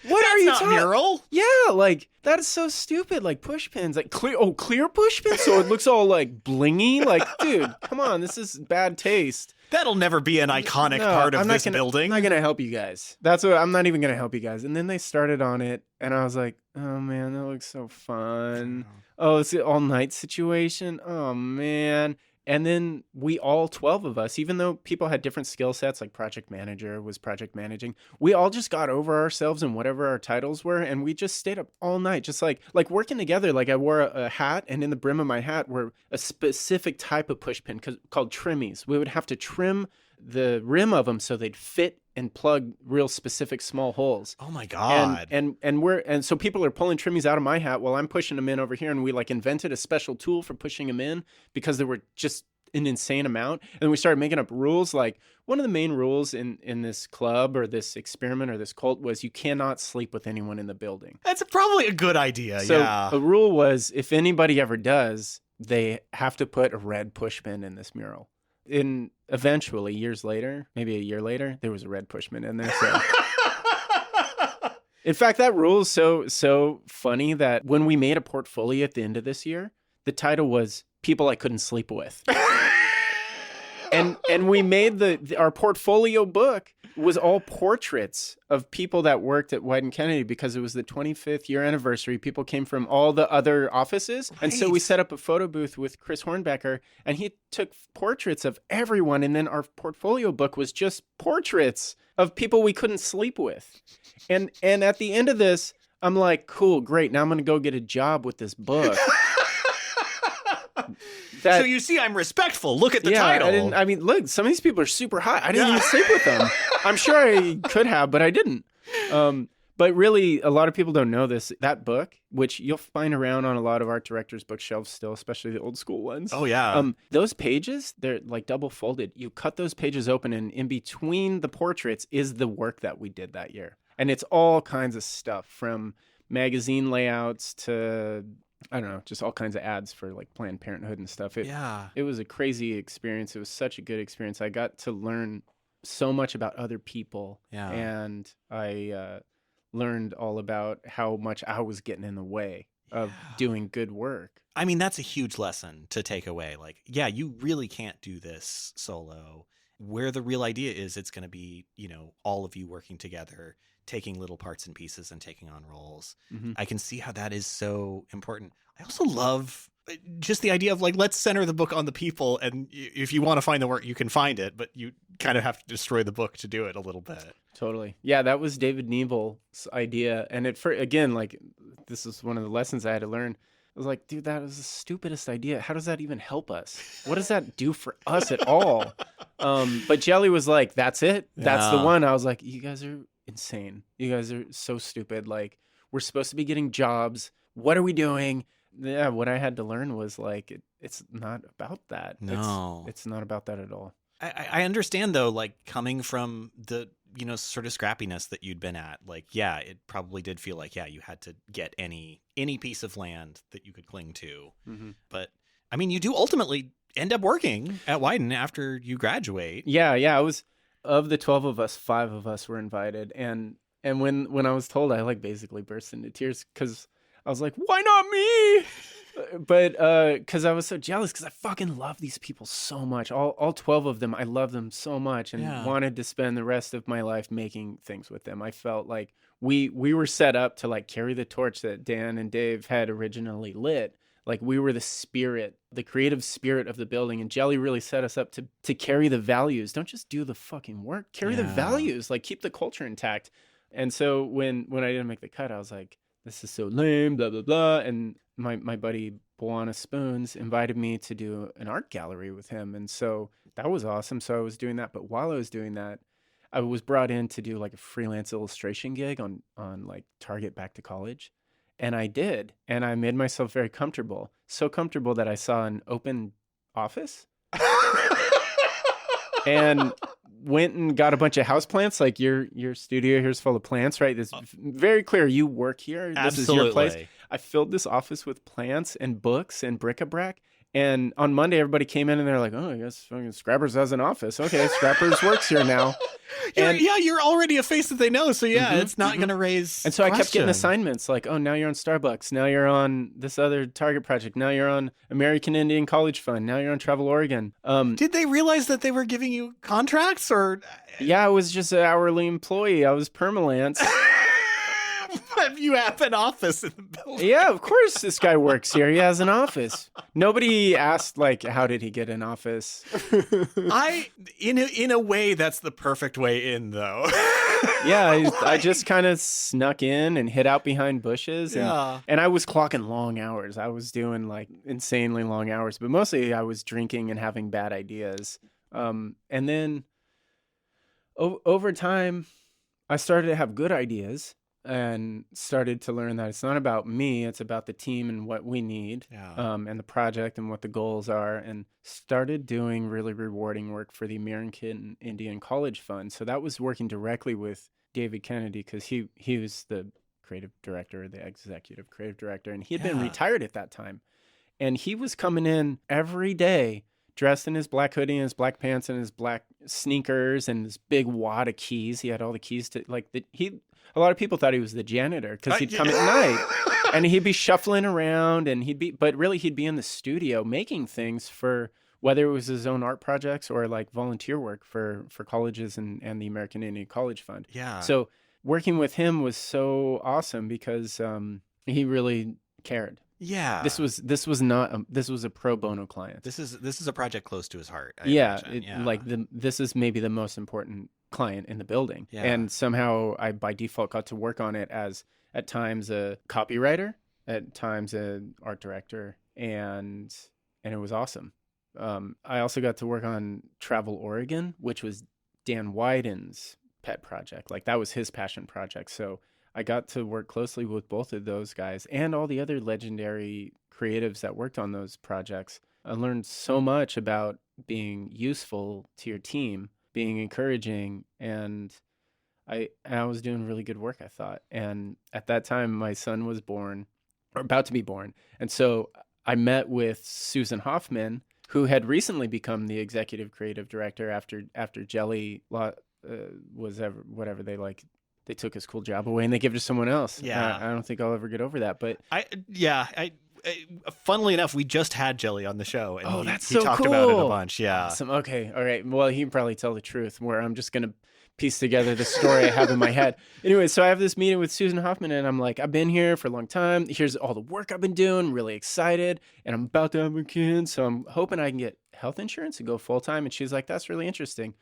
What are you talking?
Mural?
Yeah, like that is so stupid. Like push pins, like clear push pins, so it looks all like blingy. Like, dude, come on, this is bad taste.
That'll never be an iconic part of this building.
I'm not gonna help you guys. I'm not even gonna help you guys. And then they started on it, and I was like, oh man, that looks so fun. Oh, it's an all night situation. Oh man. And then we all 12 of us, even though people had different skill sets, like project manager was project managing, we all just got over ourselves and whatever our titles were. And we just stayed up all night, just like working together. Like I wore a hat, and in the brim of my hat were a specific type of pushpin called trimmies. We would have to trim the rim of them so they'd fit and plug real specific small holes.
Oh my God.
And so people are pulling trimmies out of my hat while I'm pushing them in over here. And we like invented a special tool for pushing them in because there were just an insane amount. And then we started making up rules. Like one of the main rules in this club or this experiment or this cult was you cannot sleep with anyone in the building.
That's probably a good idea.
So
yeah.
the rule was if anybody ever does, they have to put a red pushpin in this mural. And eventually, years later, maybe a year later, there was a red pushpin in there. So. In fact, that rule is so funny that when we made a portfolio at the end of this year, the title was "People I Couldn't Sleep With," and we made our portfolio book was all portraits of people that worked at White and Kennedy because it was the 25th year anniversary. People came from all the other offices. Right. And so we set up a photo booth with Chris Hornbecker, and he took portraits of everyone. And then our portfolio book was just portraits of people we couldn't sleep with. And at the end of this, I'm like, cool, great. Now I'm going to go get a job with this book.
So you see, I'm respectful. Look at the title.
I mean, look, some of these people are super hot. I didn't even sleep with them. I'm sure I could have, but I didn't. But really, a lot of people don't know this. That book, which you'll find around on a lot of art directors' bookshelves still, especially the old school ones.
Oh, yeah.
Those pages, they're like double folded. You cut those pages open, and in between the portraits is the work that we did that year. And it's all kinds of stuff from magazine layouts to... I don't know, just all kinds of ads for like Planned Parenthood and stuff. It was a crazy experience. It was such a good experience. I got to learn so much about other people.
Yeah.
And I learned all about how much I was getting in the way of doing good work.
I mean, that's a huge lesson to take away. Like, yeah, you really can't do this solo. Where the real idea is, it's going to be, all of you working together, taking little parts and pieces and taking on roles. Mm-hmm. I can see how that is so important. I also love just the idea of like, let's center the book on the people. And if you want to find the work, you can find it, but you kind of have to destroy the book to do it a little bit.
Totally. Yeah, that was David Neville's idea. And again, like this is one of the lessons I had to learn. I was like, dude, that was the stupidest idea. How does that even help us? What does that do for us at all? But Jelly was like, that's it. That's the one. I was like, you guys are insane. You guys are so stupid. Like, we're supposed to be getting jobs. What are we doing? Yeah, what I had to learn was like, it's not about that.
No.
It's not about that at all.
I understand, though, like coming from the, sort of scrappiness that you'd been at, like, yeah, it probably did feel like, yeah, you had to get any piece of land that you could cling to. Mm-hmm. But I mean, you do ultimately end up working at Wyden after you graduate.
Yeah. I was, of the 12 of us, 5 of us were invited. And when I was told, I like basically burst into tears because I was like, why not me? But because I was so jealous because I fucking love these people so much. All 12 of them, I love them so much and wanted to spend the rest of my life making things with them. I felt like we were set up to like carry the torch that Dan and Dave had originally lit. Like we were the spirit, the creative spirit of the building. And Jelly really set us up to carry the values. Don't just do the fucking work. Carry the values. Like keep the culture intact. And so when I didn't make the cut, I was like, this is so lame, blah, blah, blah. And my buddy Boana Spoons invited me to do an art gallery with him. And so that was awesome. So I was doing that. But while I was doing that, I was brought in to do like a freelance illustration gig on like Target Back to College. And I did. And I made myself very comfortable. So comfortable that I saw an open office and went and got a bunch of houseplants. Like your studio here's full of plants, right? It's very clear you work here. This is your place. I filled this office with plants and books and bric-a-brac. And on Monday, everybody came in and they're like, oh, I guess fucking Scrappers has an office. Okay, Scrappers works here now.
You're already a face that they know. So, it's not going to raise
And so I kept getting assignments like, oh, now you're on Starbucks. Now you're on this other Target project. Now you're on American Indian College Fund. Now you're on Travel Oregon.
Did they realize that they were giving you contracts or?
Yeah, I was just an hourly employee. I was permalance.
You have an office in the building.
Yeah, of course this guy works here. He has an office. Nobody asked, like, how did he get an office?
In a way, that's the perfect way in, though.
Yeah, I just kind of snuck in and hid out behind bushes. And I was clocking long hours. I was doing, like, insanely long hours. But mostly I was drinking and having bad ideas. And then over time, I started to have good ideas and started to learn that it's not about me, it's about the team and what we need, and the project and what the goals are, and started doing really rewarding work for the American Indian College Fund. So that was working directly with David Kennedy because he was the creative director, the executive creative director, and he had been retired at that time. And he was coming in every day dressed in his black hoodie and his black pants and his black sneakers and this big wad of keys. He had all the keys to, like, a lot of people thought he was the janitor because he'd come at night and he'd be shuffling around and but really he'd be in the studio making things for whether it was his own art projects or like volunteer work for colleges and the American Indian College Fund.
Yeah.
So working with him was so awesome because he really cared.
Yeah.
This was a pro bono client.
This is a project close to his heart.
This is maybe the most important client in the building.
Yeah.
And somehow I by default got to work on it as at times a copywriter, at times an art director, and it was awesome. I also got to work on Travel Oregon, which was Dan Wyden's pet project. Like that was his passion project. So I got to work closely with both of those guys and all the other legendary creatives that worked on those projects. I learned so much about being useful to your team, being encouraging, and I was doing really good work, I thought. And at that time, my son was born, or about to be born. And so I met with Susan Hoffman, who had recently become the executive creative director after Jelly was whatever they took his cool job away and they gave it to someone else.
Yeah.
I don't think I'll ever get over that. But
funnily enough, we just had Jelly on the show. And
that's
he
so
talked
cool.
about it a bunch. Yeah.
Awesome. Okay. All right. Well, he can probably tell the truth where I'm just going to piece together the story I have in my head. Anyway, so I have this meeting with Susan Hoffman and I'm like, I've been here for a long time. Here's all the work I've been doing. Really excited. And I'm about to have a kid. So I'm hoping I can get health insurance and go full time. And she's like, that's really interesting.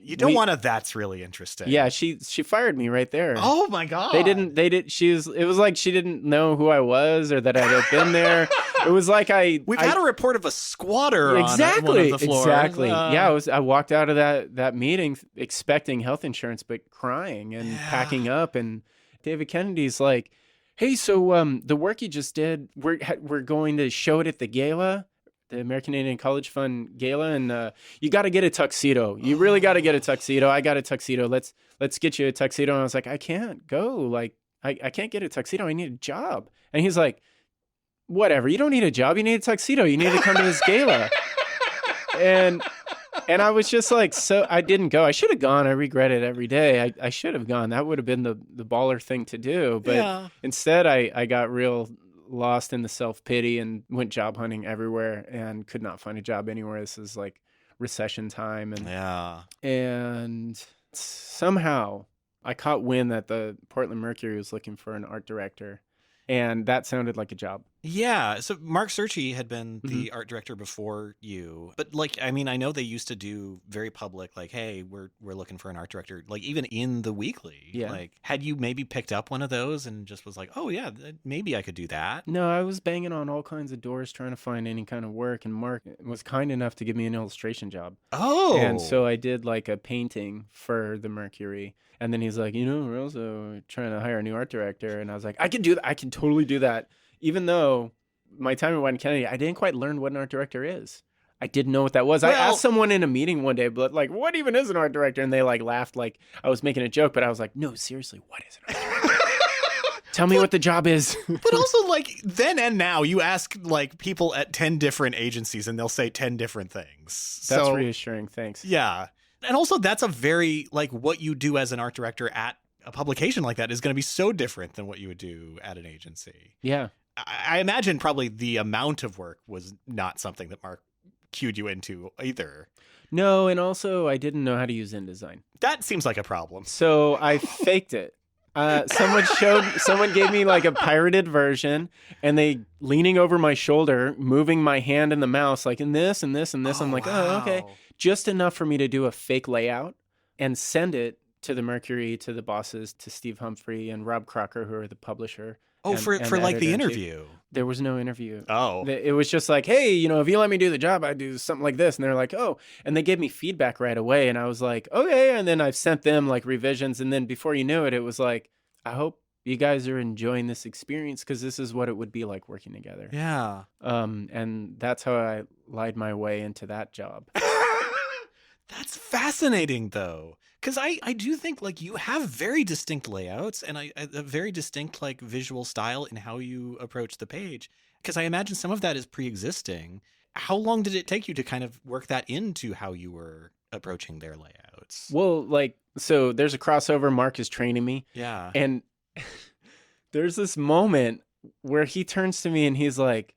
You don't want to. That's really interesting.
Yeah, she fired me right there.
Oh my God.
It was like she didn't know who I was or that I had been there. It was like
We've had a report of a squatter on one of the floors.
Exactly. I walked out of that meeting expecting health insurance, but crying and packing up. And David Kennedy's like, hey, so the work you just did, we're going to show it at the gala, the American Indian College Fund gala, and you got to get a tuxedo. You really got to get a tuxedo. I got a tuxedo. Let's get you a tuxedo. And I was like, I can't go. Like, I can't get a tuxedo. I need a job. And he's like, whatever. You don't need a job. You need a tuxedo. You need to come to this gala. And I was just like, so I didn't go. I should have gone. I regret it every day. I should have gone. That would have been the baller thing to do. But instead, I got real lost in the self-pity and went job hunting everywhere and could not find a job anywhere. This is like recession time. And somehow I caught wind that the Portland Mercury was looking for an art director. And that sounded like a job.
Yeah. So Mark Searchy had been the art director before you. But like, I mean, I know they used to do very public, like, hey, we're looking for an art director, like even in the weekly.
Yeah.
Like, had you maybe picked up one of those and just was like, oh yeah, maybe I could do that?
No, I was banging on all kinds of doors trying to find any kind of work. And Mark was kind enough to give me an illustration job.
Oh.
And so I did like a painting for the Mercury. And then he's like, we're also trying to hire a new art director. And I was like, I can do that. I can totally do that. Even though my time at Wyden Kennedy, I didn't quite learn what an art director is. I didn't know what that was. I asked someone in a meeting one day, but like, what even is an art director? And they like laughed like I was making a joke, but I was like, no, seriously, what is an art director? Tell me what the job is.
But also, like, then and now, you ask, like, people at 10 different agencies, and they'll say 10 different things.
That's reassuring. Thanks.
Yeah. And also, that's a very, like, what you do as an art director at a publication like that is going to be so different than what you would do at an agency.
Yeah.
I imagine probably the amount of work was not something that Mark cued you into either.
No, and also I didn't know how to use InDesign.
That seems like a problem.
So I faked it. Someone gave me like a pirated version, and they leaning over my shoulder, moving my hand and the mouse, like in this and this and this. I'm like, oh, okay. Just enough for me to do a fake layout and send it to the Mercury, to the bosses, to Steve Humphrey and Rob Crocker, who are the publisher.
Oh, for like the interview.
There was no interview.
Oh.
It was just like, hey, if you let me do the job, I'd do something like this. And they're like, oh. And they gave me feedback right away. And I was like, okay. And then I've sent them like revisions. And then before you knew it, it was like, I hope you guys are enjoying this experience because this is what it would be like working together.
Yeah.
And that's how I lied my way into that job.
That's fascinating, though. Because I do think, like, you have very distinct layouts and a very distinct, like, visual style in how you approach the page. Because I imagine some of that is pre-existing. How long did it take you to kind of work that into how you were approaching their layouts?
Well, like, so there's a crossover. Mark is training me.
Yeah.
And there's this moment where he turns to me and he's like,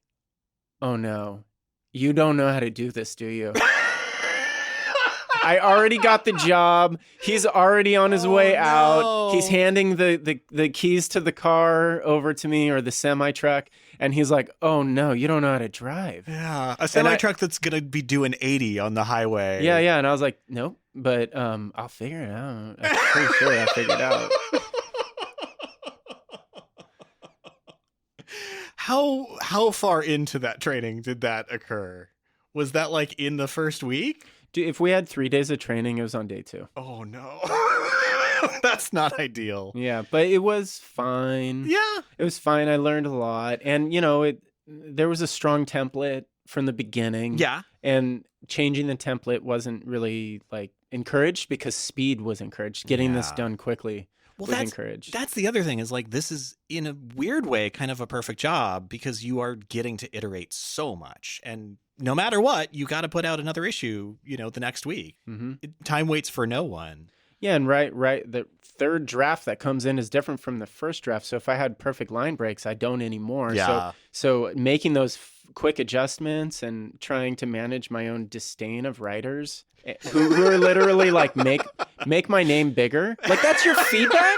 oh, no, you don't know how to do this, do you? I already got the job. He's already on his way out. He's handing the keys to the car over to me, or the semi-truck. And he's like, oh, no, you don't know how to drive.
Yeah, a semi-truck that's going to be doing 80 on the highway.
Yeah. And I was like, nope, but I'll figure it out. I'm pretty sure I'll figure it out.
How far into that training did that occur? Was that like in the first week?
Dude, if we had 3 days of training, it was on day 2.
Oh, no. That's not ideal.
Yeah, but it was fine.
Yeah.
It was fine. I learned a lot. And, there was a strong template from the beginning.
Yeah.
And changing the template wasn't really, like, encouraged because speed was encouraged. Getting this done quickly was encouraged.
That's the other thing is, like, this is, in a weird way, kind of a perfect job because you are getting to iterate so much. And no matter what, you got to put out another issue, the next week. Mm-hmm. Time waits for no one.
Yeah, and right. The third draft that comes in is different from the first draft. So if I had perfect line breaks, I don't anymore.
Yeah.
So making those quick adjustments and trying to manage my own disdain of writers who are literally like, make my name bigger. Like, that's your feedback?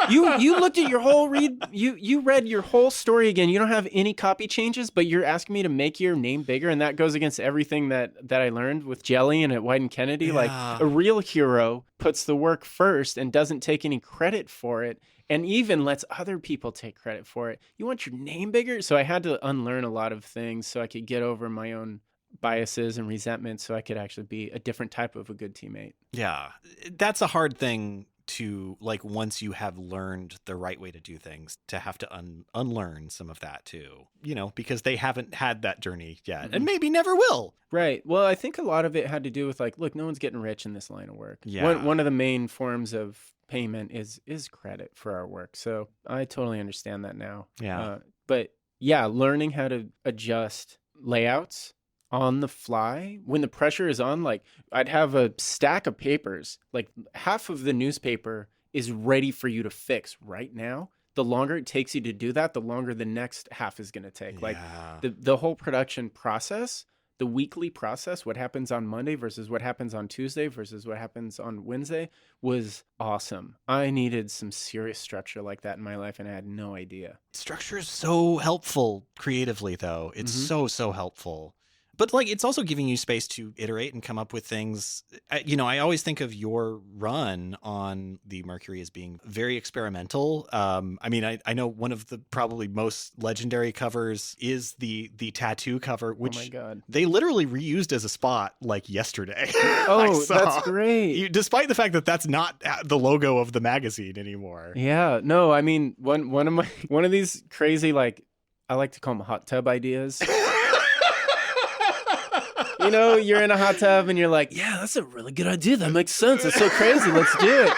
You looked at your whole read. You read your whole story again. You don't have any copy changes, but you're asking me to make your name bigger, and that goes against everything that I learned with Jelly and at White and Kennedy. Yeah. Like, a real hero puts the work first and doesn't take any credit for it, and even lets other people take credit for it. You want your name bigger? So I had to unlearn a lot of things so I could get over my own biases and resentments, so I could actually be a different type of a good teammate.
Yeah, that's a hard thing to, like, once you have learned the right way to do things, to have to unlearn some of that too, because they haven't had that journey yet. Mm-hmm. And maybe never will. Right.
Well, I think a lot of it had to do with, like, look, no one's getting rich in this line of work.
Yeah.
One of the main forms of payment is credit for our work. So I totally understand that now.
Yeah.
But yeah, learning how to adjust layouts on the fly when the pressure is on. Like, I'd have a stack of papers, like half of the newspaper is ready for you to fix right now. The longer it takes you to do that, the longer the next half is going to take. Like, the whole production process, the weekly process, what happens on Monday versus what happens on Tuesday versus what happens on Wednesday, was awesome. I needed some serious structure like that in my life, and I had no idea.
Structure is so helpful creatively, though. It's so helpful. But, like, it's also giving you space to iterate and come up with things. I always think of your run on the Mercury as being very experimental. I know one of the probably most legendary covers is the tattoo cover, which,
oh my God,
they literally reused as a spot like yesterday.
Oh, that's great.
Despite the fact that that's not the logo of the magazine anymore.
Yeah, no, I mean, one of these crazy, like, I like to call them hot tub ideas. You're in a hot tub and you're like, yeah, that's a really good idea. That makes sense. It's so crazy. Let's do it.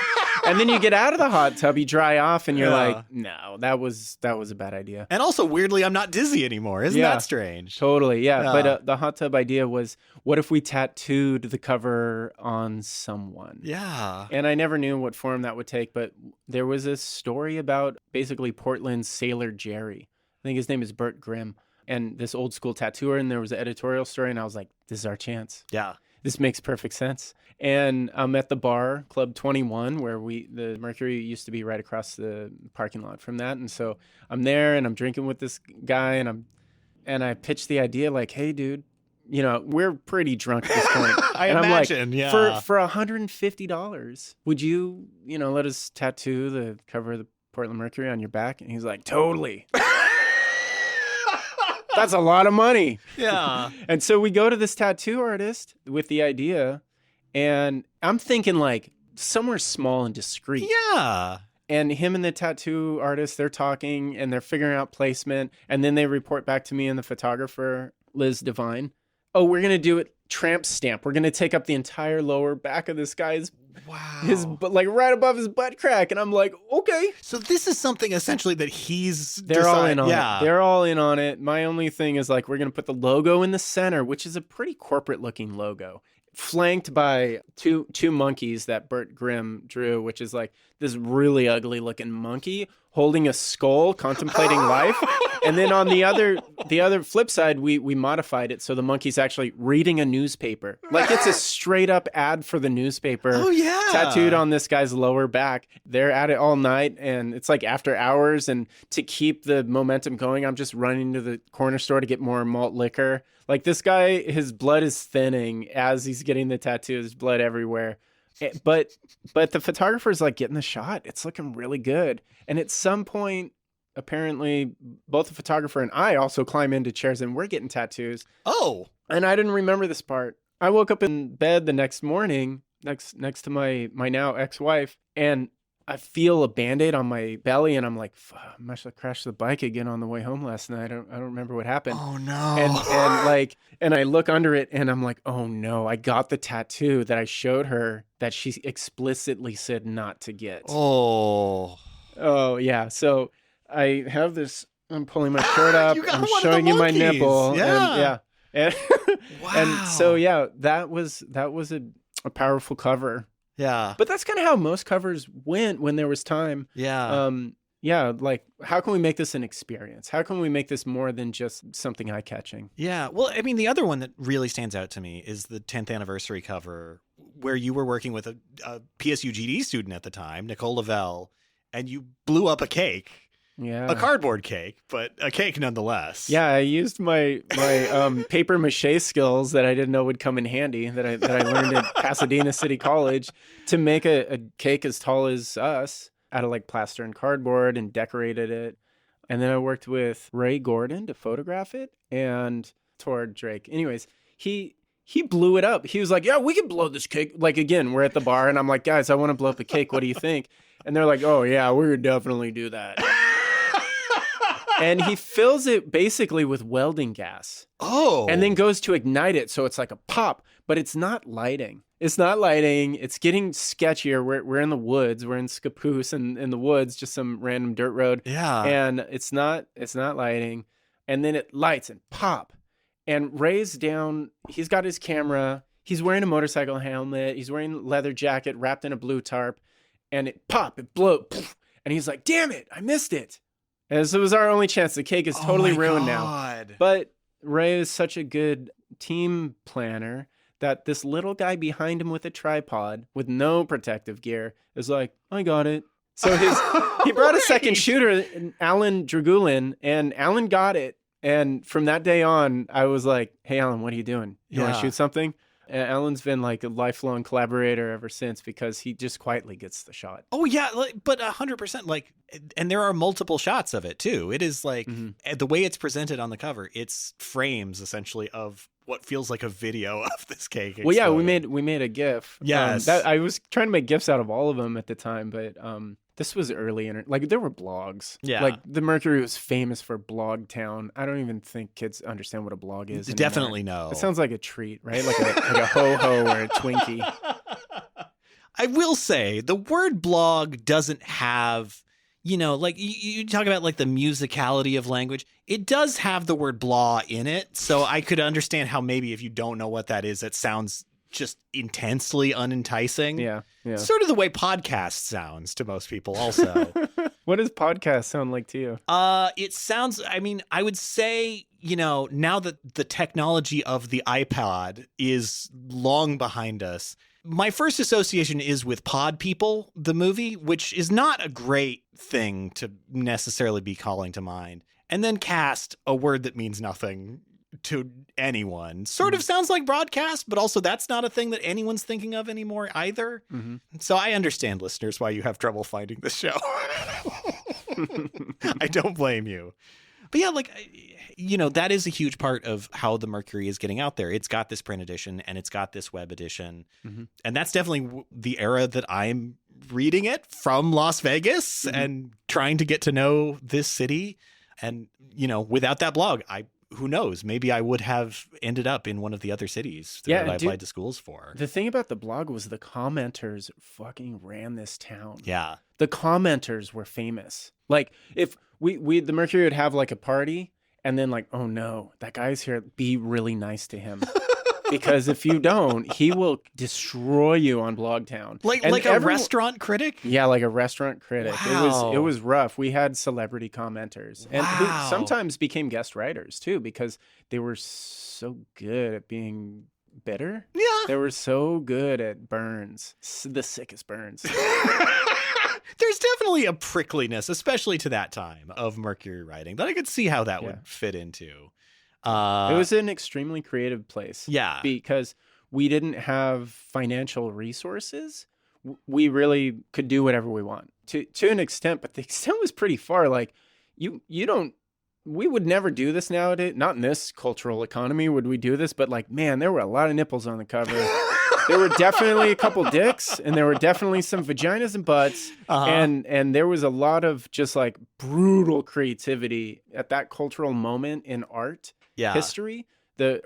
And then you get out of the hot tub, you dry off, and you're like, no, that was a bad idea.
And also, weirdly, I'm not dizzy anymore. Isn't that strange?
Totally, yeah. But the hot tub idea was, what if we tattooed the cover on someone?
Yeah.
And I never knew what form that would take, but there was a story about basically Portland's Sailor Jerry. I think his name is Bert Grimm. And this old school tattooer, and there was an editorial story, and I was like, this is our chance.
Yeah.
this makes perfect sense. And I'm at the bar, Club 21, where the Mercury used to be right across the parking lot from that. And so I'm there and I'm drinking with this guy and I pitched the idea like, hey, dude, we're pretty drunk at this point.
I
and
imagine,
I'm like,
yeah.
For $150, would you, let us tattoo the cover of the Portland Mercury on your back? And he's like, totally. That's a lot of money.
Yeah.
And so we go to this tattoo artist with the idea, and I'm thinking like somewhere small and discreet.
Yeah.
And him and the tattoo artist, they're talking and they're figuring out placement. And then they report back to me and the photographer, Liz Devine. Oh, we're going to do it tramp stamp. We're going to take up the entire lower back of this guy's, like right above his butt crack. And I'm like, okay.
So this is something essentially that
they're all in on it. They're all in on it. My only thing is like, we're going to put the logo in the center, which is a pretty corporate looking logo, flanked by two monkeys that Bert Grimm drew, which is like this really ugly looking monkey holding a skull, contemplating life. And then on the other flip side, we modified it so the monkey's actually reading a newspaper. Like it's a straight up ad for the newspaper.
Oh yeah.
Tattooed on this guy's lower back. They're at it all night and it's like after hours. And to keep the momentum going, I'm just running to the corner store to get more malt liquor. Like this guy, his blood is thinning as he's getting the tattoo. There's blood everywhere. But the photographer's like getting the shot. It's looking really good. And at some point, apparently, both the photographer and I also climb into chairs and we're getting tattoos.
Oh.
And I didn't remember this part. I woke up in bed the next morning next to my now ex-wife, and I feel a Band-Aid on my belly, and I'm like, I must have crashed the bike again on the way home last night. I don't remember what happened.
Oh no.
And I look under it and I'm like, oh no, I got the tattoo that I showed her that she explicitly said not to get.
Oh
yeah. So I have this, I'm pulling my shirt up, I'm showing you my nipple.
Yeah.
And
wow.
And so, yeah, that was a powerful cover.
Yeah.
But that's kind of how most covers went when there was time.
Yeah.
Yeah, like, how can we make this an experience? How can we make this more than just something eye-catching?
Yeah. Well, I mean, the other one that really stands out to me is the 10th anniversary cover where you were working with a PSU GD student at the time, Nicole Lavelle, and you blew up a cake.
Yeah.
A cardboard cake, but a cake nonetheless.
Yeah, I used my papier-mâché skills that I didn't know would come in handy, that I learned at Pasadena City College, to make a cake as tall as us out of like plaster and cardboard, and decorated it. And then I worked with Ray Gordon to photograph it, and toward Drake. Anyways, he blew it up. He was like, yeah, we can blow this cake. Like, again, we're at the bar, and I'm like, guys, I want to blow up a cake. What do you think? And they're like, oh, yeah, we would definitely do that. And he fills it basically with welding gas.
Oh.
And then goes to ignite it. So it's like a pop, but it's not lighting. It's getting sketchier. We're in the woods. We're in Scappoose and in the woods, just some random dirt road.
Yeah.
And it's not lighting. And then it lights and pop. And Ray's down. He's got his camera. He's wearing a motorcycle helmet. He's wearing a leather jacket wrapped in a blue tarp. And it blew. And he's like, damn it, I missed it. And so it was our only chance. The cake is totally ruined now. But Ray is such a good team planner that this little guy behind him with a tripod with no protective gear is like, I got it. So he brought a second shooter, Alan Dragulin, and Alan got it. And from that day on, I was like, hey, Alan, what are you doing? You want to shoot something? And Alan's been like a lifelong collaborator ever since, because he just quietly gets the shot.
Oh yeah, but 100%. Like, and there are multiple shots of it too. It is like the way it's presented on the cover. It's frames essentially of what feels like a video of this cake.
Well, yeah, we made a GIF.
Yes,
I was trying to make GIFs out of all of them at the time, but this was early like there were blogs.
Yeah,
like the Mercury was famous for Blog Town. I don't even think kids understand what a blog is anymore.
Definitely no.
It sounds like a treat, right? Like a ho-ho or a Twinkie.
I will say the word blog doesn't have, like you talk about like the musicality of language. It does have the word blah in it. So I could understand how maybe if you don't know what that is, it sounds just intensely unenticing.
Yeah.
Sort of the way podcast sounds to most people also.
What does podcast sound like to you?
It sounds, I mean, I would say now that the technology of the iPod is long behind us, my first association is with Pod People, the movie, which is not a great thing to necessarily be calling to mind. And then Cast, a word that means nothing to anyone. Sort of sounds like broadcast, but also that's not a thing that anyone's thinking of anymore either. Mm-hmm. So I understand, listeners, why you have trouble finding this show. I don't blame you. But yeah, that is a huge part of how the Mercury is getting out there. It's got this print edition and it's got this web edition. Mm-hmm. And that's definitely the era that I'm reading it from Las Vegas and trying to get to know this city. And, without that blog, who knows? Maybe I would have ended up in one of the other cities that I applied to schools for.
The thing about the blog was the commenters fucking ran this town.
Yeah.
The commenters were famous. Like, if the Mercury would have like a party and then like, oh no, that guy's here, be really nice to him. Because if you don't, he will destroy you on Blogtown.
Like a restaurant critic?
Yeah, like a restaurant critic.
Wow.
It was rough. We had celebrity commenters. And who sometimes became guest writers too, because they were so good at being bitter.
Yeah.
They were so good at burns. The sickest burns.
There's definitely a prickliness, especially to that time, of Mercury writing that I could see how that would fit into.
It was an extremely creative place.
Yeah.
Because we didn't have financial resources. We really could do whatever we want to an extent, but the extent was pretty far. Like we would never do this nowadays. Not in this cultural economy would we do this, but like, man, there were a lot of nipples on the cover. There were definitely a couple dicks, and there were definitely some vaginas and butts, and there was a lot of just like brutal creativity at that cultural moment in art history. The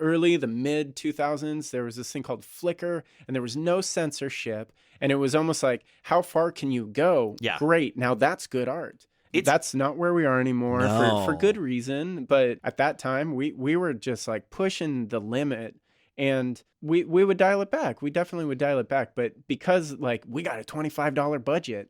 mid 2000s, there was this thing called Flickr, and there was no censorship, and it was almost like, how far can you go?
Yeah.
Great, now that's good art. That's not where we are anymore for good reason, but at that time, we were just like pushing the limit. And we would dial it back. We definitely would dial it back. But because like we got a $25 budget,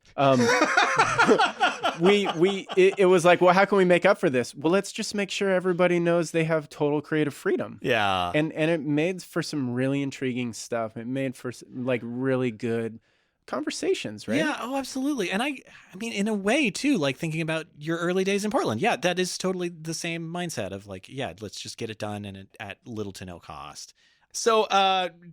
it was like, well, how can we make up for this? Well, let's just make sure everybody knows they have total creative freedom.
Yeah.
And it made for some really intriguing stuff. It made for like really good conversations, right?
Yeah. Oh, absolutely. And I mean, in a way too, like thinking about your early days in Portland. Yeah, that is totally the same mindset of like, yeah, let's just get it done and at little to no cost. So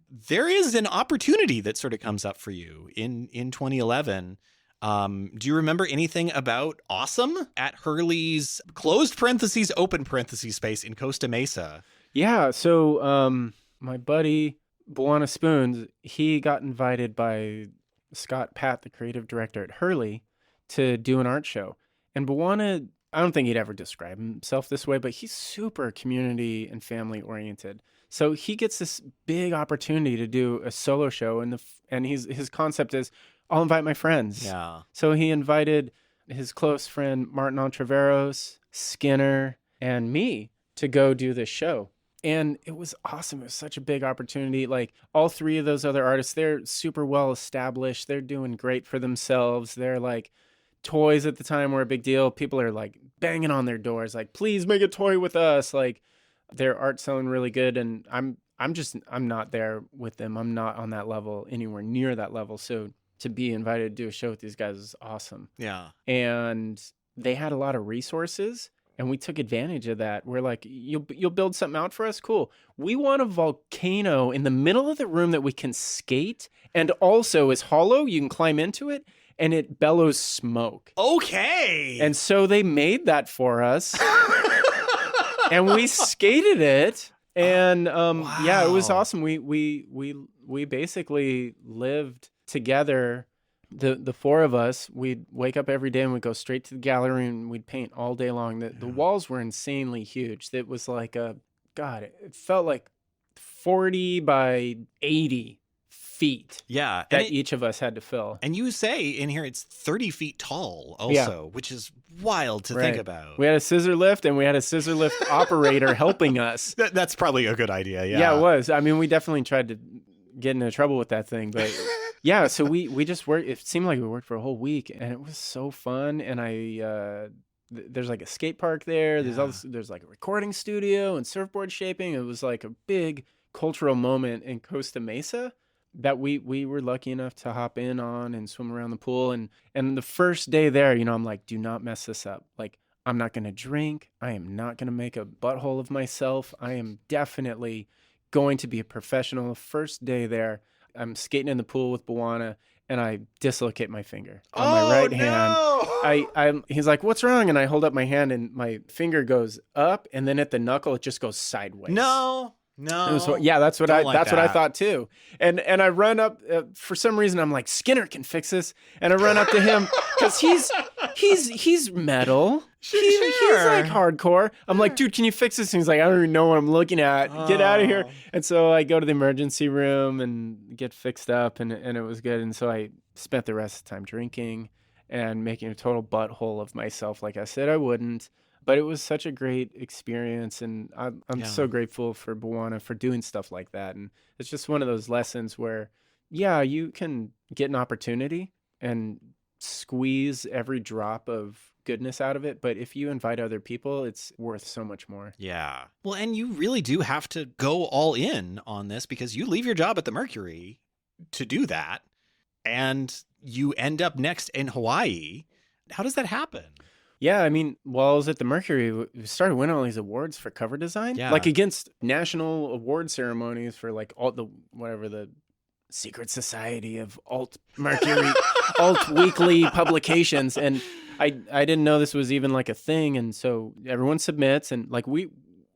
there is an opportunity that sort of comes up for you in 2011. Do you remember anything about Awesome at Hurley's closed parentheses, open parentheses space in Costa Mesa?
Yeah. So my buddy, Buwana Spoons, he got invited by Scott Pat, the creative director at Hurley, to do an art show. And Buwana, I don't think he'd ever describe himself this way, but he's super community and family oriented. So he gets this big opportunity to do a solo show, and his concept is, I'll invite my friends.
Yeah.
So he invited his close friend Martin Ontiveros, Skinner, and me to go do this show. And it was awesome. It was such a big opportunity. Like all three of those other artists, they're super well established. They're doing great for themselves. They're like, toys at the time were a big deal. People are like banging on their doors, like, please make a toy with us. Like, their art's selling really good, and I'm not there with them. I'm not on that level, anywhere near that level. So to be invited to do a show with these guys is awesome.
Yeah.
And they had a lot of resources, and we took advantage of that. We're like, you'll build something out for us? Cool. We want a volcano in the middle of the room that we can skate, and also is hollow. You can climb into it, and it bellows smoke.
Okay.
And so they made that for us. And we skated it, and
wow.
Yeah, it was awesome. We basically lived together, the four of us. We'd wake up every day and we'd go straight to the gallery and we'd paint all day long. The walls were insanely huge. It was like it felt like 40 by 80 feet.
Yeah,
that each of us had to fill.
And you say in here it's 30 feet tall also, which is wild to think about.
We had a scissor lift, and we had a scissor lift operator helping us.
That's probably a good idea.
Yeah, it was. I mean, we definitely tried to get into trouble with that thing, but yeah, so we just worked. It seemed like we worked for a whole week, and it was so fun. And there's like a skate park there. There's
Yeah.
all this, there's like a recording studio and surfboard shaping. It was like a big cultural moment in Costa Mesa that we were lucky enough to hop in on and swim around the pool. And the first day there, I'm like, do not mess this up. Like, I'm not going to drink. I am not going to make a butthole of myself. I am definitely going to be a professional. First day there, I'm skating in the pool with Bawana, and I dislocate my finger on my right hand. He's like, "What's wrong?" And I hold up my hand, and my finger goes up, and then at the knuckle, it just goes sideways.
No.
That's what I thought too. And I run up for some reason. I'm like, Skinner can fix this, and I run up to him because he's metal. He's like hardcore. I'm like, dude, can you fix this? And he's like, I don't even know what I'm looking at. Get out of here. And so I go to the emergency room and get fixed up, and it was good. And so I spent the rest of the time drinking and making a total butthole of myself, like I said I wouldn't. But it was such a great experience, and I'm so grateful for Bawana for doing stuff like that. And it's just one of those lessons where, yeah, you can get an opportunity and squeeze every drop of goodness out of it. But if you invite other people, it's worth so much more.
Yeah. Well, and you really do have to go all in on this because you leave your job at the Mercury to do that, and you end up next in Hawaii. How does that happen?
Yeah, I mean, while I was at the Mercury, we started winning all these awards for cover design.
Yeah.
Like against national award ceremonies for like all the secret society of alt Mercury, alt weekly publications. And I didn't know this was even like a thing. And so everyone submits, and like we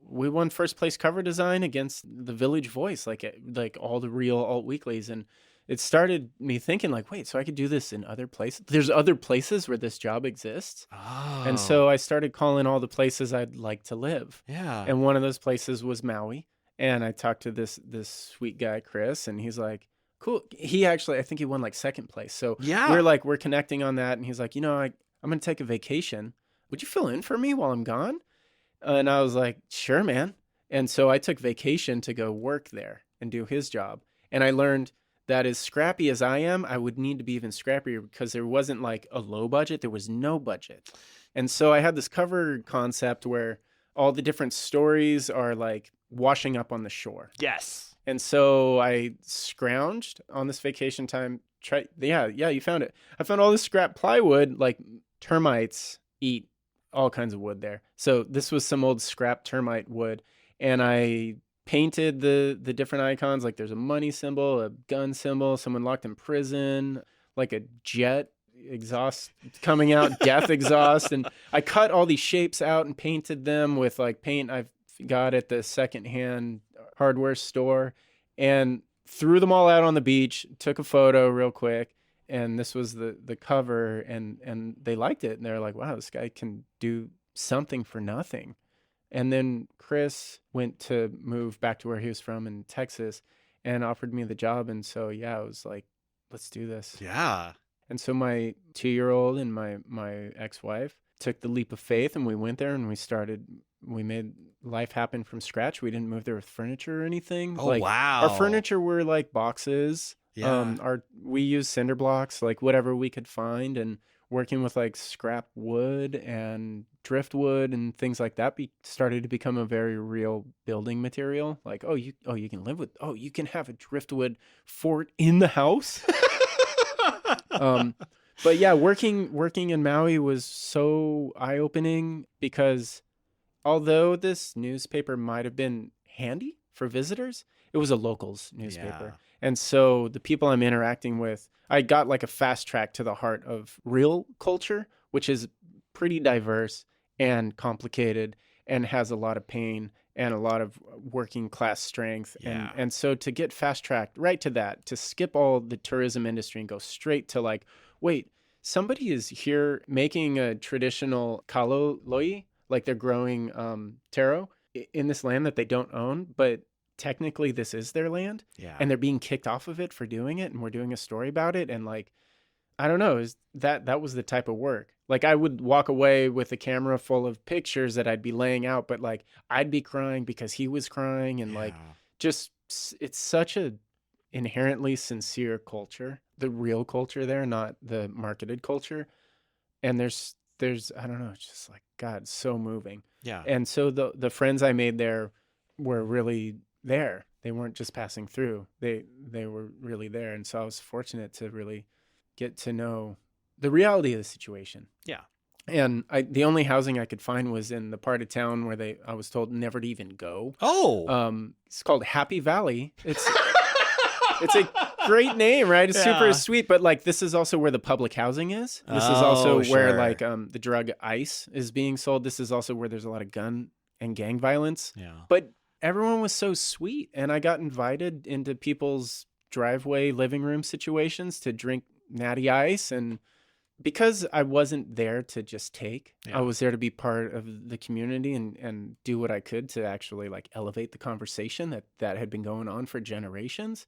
won first place cover design against the Village Voice, like all the real alt weeklies. And it started me thinking like, wait, so I could do this in other places. There's other places where this job exists.
Oh.
And so I started calling all the places I'd like to live.
Yeah.
And one of those places was Maui. And I talked to this sweet guy, Chris, and he's like, cool. He actually, I think he won like second place. So
yeah.
we're connecting on that. And he's like, I'm going to take a vacation. Would you fill in for me while I'm gone? And I was like, sure, man. And so I took vacation to go work there and do his job. And I learned that as scrappy as I am, I would need to be even scrappier because there wasn't like a low budget. There was no budget. And so I had this cover concept where all the different stories are like washing up on the shore.
Yes.
And so I scrounged on this vacation time. You found it. I found all this scrap plywood, like termites eat all kinds of wood there. So this was some old scrap termite wood. And I painted the different icons. Like there's a money symbol, a gun symbol, someone locked in prison, like a jet exhaust coming out, death exhaust. And I cut all these shapes out and painted them with like paint I've got at the secondhand hardware store, and threw them all out on the beach, took a photo real quick. And this was the cover, and they liked it. And they're like, wow, this guy can do something for nothing. And then Chris went to move back to where he was from in Texas and offered me the job. And so, yeah, I was like, let's do this.
Yeah.
And so my 2-year-old and my ex-wife took the leap of faith, and we went there and we made life happen from scratch. We didn't move there with furniture or anything.
Oh, wow.
Our furniture were like boxes.
Yeah.
We used cinder blocks, like whatever we could find, and working with like scrap wood and driftwood and things like that started to become a very real building material. Like, you can have a driftwood fort in the house. But yeah, working in Maui was so eye-opening because although this newspaper might have been handy for visitors, it was a locals newspaper.
Yeah.
And so the people I'm interacting with, I got like a fast track to the heart of real culture, which is pretty diverse and complicated and has a lot of pain and a lot of working class strength.
Yeah.
And so to get fast tracked right to that, to skip all the tourism industry and go straight to like, wait, somebody is here making a traditional kaloloi, like they're growing taro in this land that they don't own, but technically this is their land.
Yeah.
And they're being kicked off of it for doing it, and we're doing a story about it. And like, I don't know, that was the type of work. Like I would walk away with a camera full of pictures that I'd be laying out, but like I'd be crying because he was crying, and like just it's such a inherently sincere culture, the real culture there, not the marketed culture. And there's I don't know, it's just like, God, so moving.
Yeah.
And so the friends I made there were really there. They weren't just passing through. They were really there. And so I was fortunate to really get to know the reality of the situation.
Yeah.
And the only housing I could find was in the part of town where I was told never to even go.
Oh.
It's called Happy Valley. It's a great name, right? It's super sweet, but like this is also where the public housing is. This is also where like the drug ice is being sold. This is also where there's a lot of gun and gang violence.
Yeah.
But everyone was so sweet, and I got invited into people's driveway living room situations to drink natty ice, and because I wasn't there to just take, I was there to be part of the community and do what I could to actually like elevate the conversation that had been going on for generations.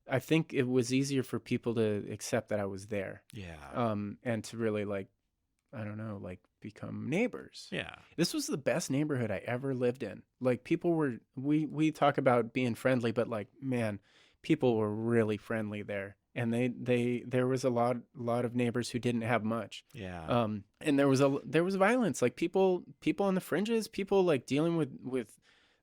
I think it was easier for people to accept that I was there.
Yeah.
And to really like, I don't know, like become neighbors.
Yeah.
This was the best neighborhood I ever lived in. Like people were, we talk about being friendly, but like, man, people were really friendly there. And there was a lot of neighbors who didn't have much.
Yeah.
And there was violence, like people on the fringes, people like dealing with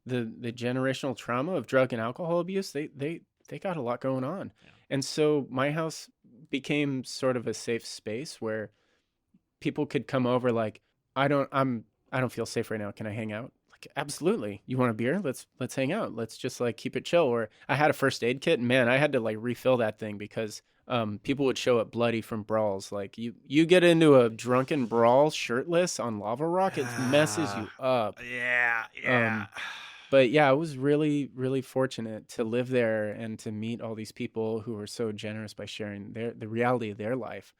the generational trauma of drug and alcohol abuse. They got a lot going on.
Yeah.
And so my house became sort of a safe space where people could come over. Like, I don't feel safe right now. Can I hang out? Like, absolutely. You want a beer? Let's hang out. Let's just like keep it chill. Or I had a first aid kit, and man, I had to like refill that thing because people would show up bloody from brawls. Like you get into a drunken brawl shirtless on lava rock, it messes you up.
Yeah.
But yeah, I was really, really fortunate to live there and to meet all these people who were so generous by sharing the reality of their life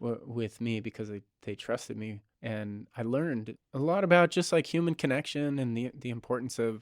with me, because they trusted me. And I learned a lot about just like human connection and the importance of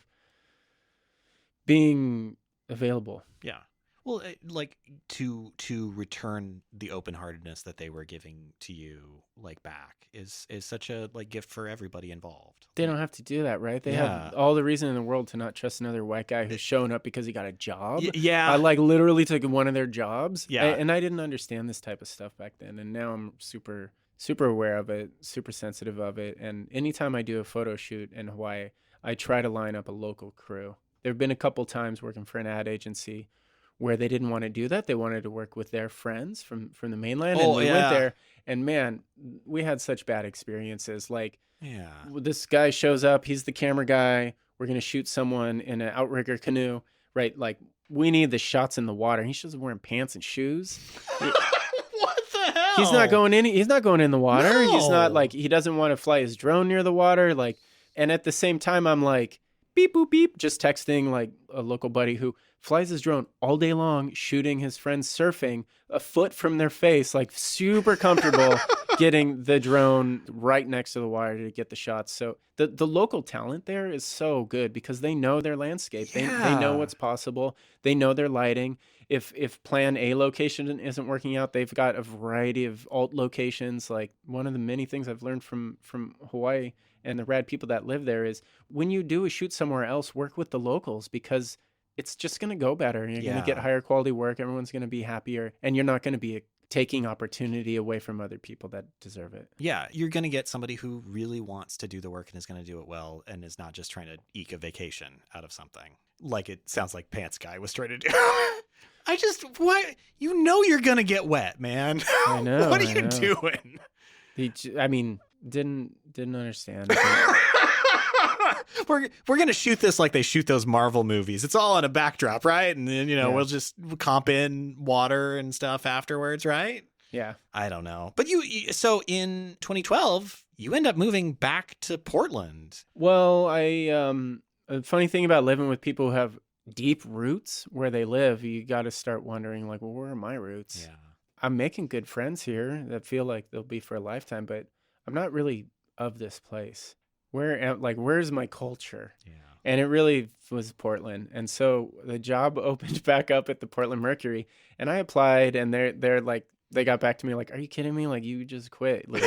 being available.
Yeah. Well, like to return the open-heartedness that they were giving to you, like back, is such a like gift for everybody involved.
They don't have to do that, right? They have all the reason in the world to not trust another white guy who's showing up because he got a job.
Yeah.
I like literally took one of their jobs.
Yeah.
And I didn't understand this type of stuff back then. And now I'm super, super aware of it, super sensitive of it. And anytime I do a photo shoot in Hawaii, I try to line up a local crew. There have been a couple times working for an ad agency where they didn't want to do that. They wanted to work with their friends from the mainland. And we went there, and man, we had such bad experiences. Like, this guy shows up, he's the camera guy. We're going to shoot someone in an outrigger canoe, right? Like, we need the shots in the water. He shows up wearing pants and shoes.
What the hell?
He's not going in the water.
No.
He's not like, he doesn't want to fly his drone near the water. Like, and at the same time, I'm like, beep, boop, beep, just texting like a local buddy who flies his drone all day long, shooting his friends surfing a foot from their face, like super comfortable getting the drone right next to the wire to get the shots. So the local talent there is so good because they know their landscape. They know what's possible. They know their lighting. If plan A location isn't working out, they've got a variety of alt locations. Like, one of the many things I've learned from Hawaii and the rad people that live there is when you do a shoot somewhere else, work with the locals, because it's just going to go better. You're going to get higher quality work. Everyone's going to be happier, and you're not going to be taking opportunity away from other people that deserve it.
Yeah, you're going to get somebody who really wants to do the work and is going to do it well and is not just trying to eke a vacation out of something. Like it sounds like Pants Guy was trying to do. What? You know you're going to get wet, man.
I know.
What are you doing?
Didn't understand.
We're going to shoot this like they shoot those Marvel movies. It's all on a backdrop, right? And then, we'll just comp in water and stuff afterwards, right?
Yeah.
I don't know. But so in 2012, you end up moving back to Portland.
Well, a funny thing about living with people who have deep roots where they live, you got to start wondering, like, well, where are my roots?
Yeah.
I'm making good friends here that feel like they'll be for a lifetime, but I'm not really of this place. Where's my culture? Yeah. And it really was Portland. And so the job opened back up at the Portland Mercury, and I applied, and they're like, they got back to me like, are you kidding me? Like, you just quit. Like,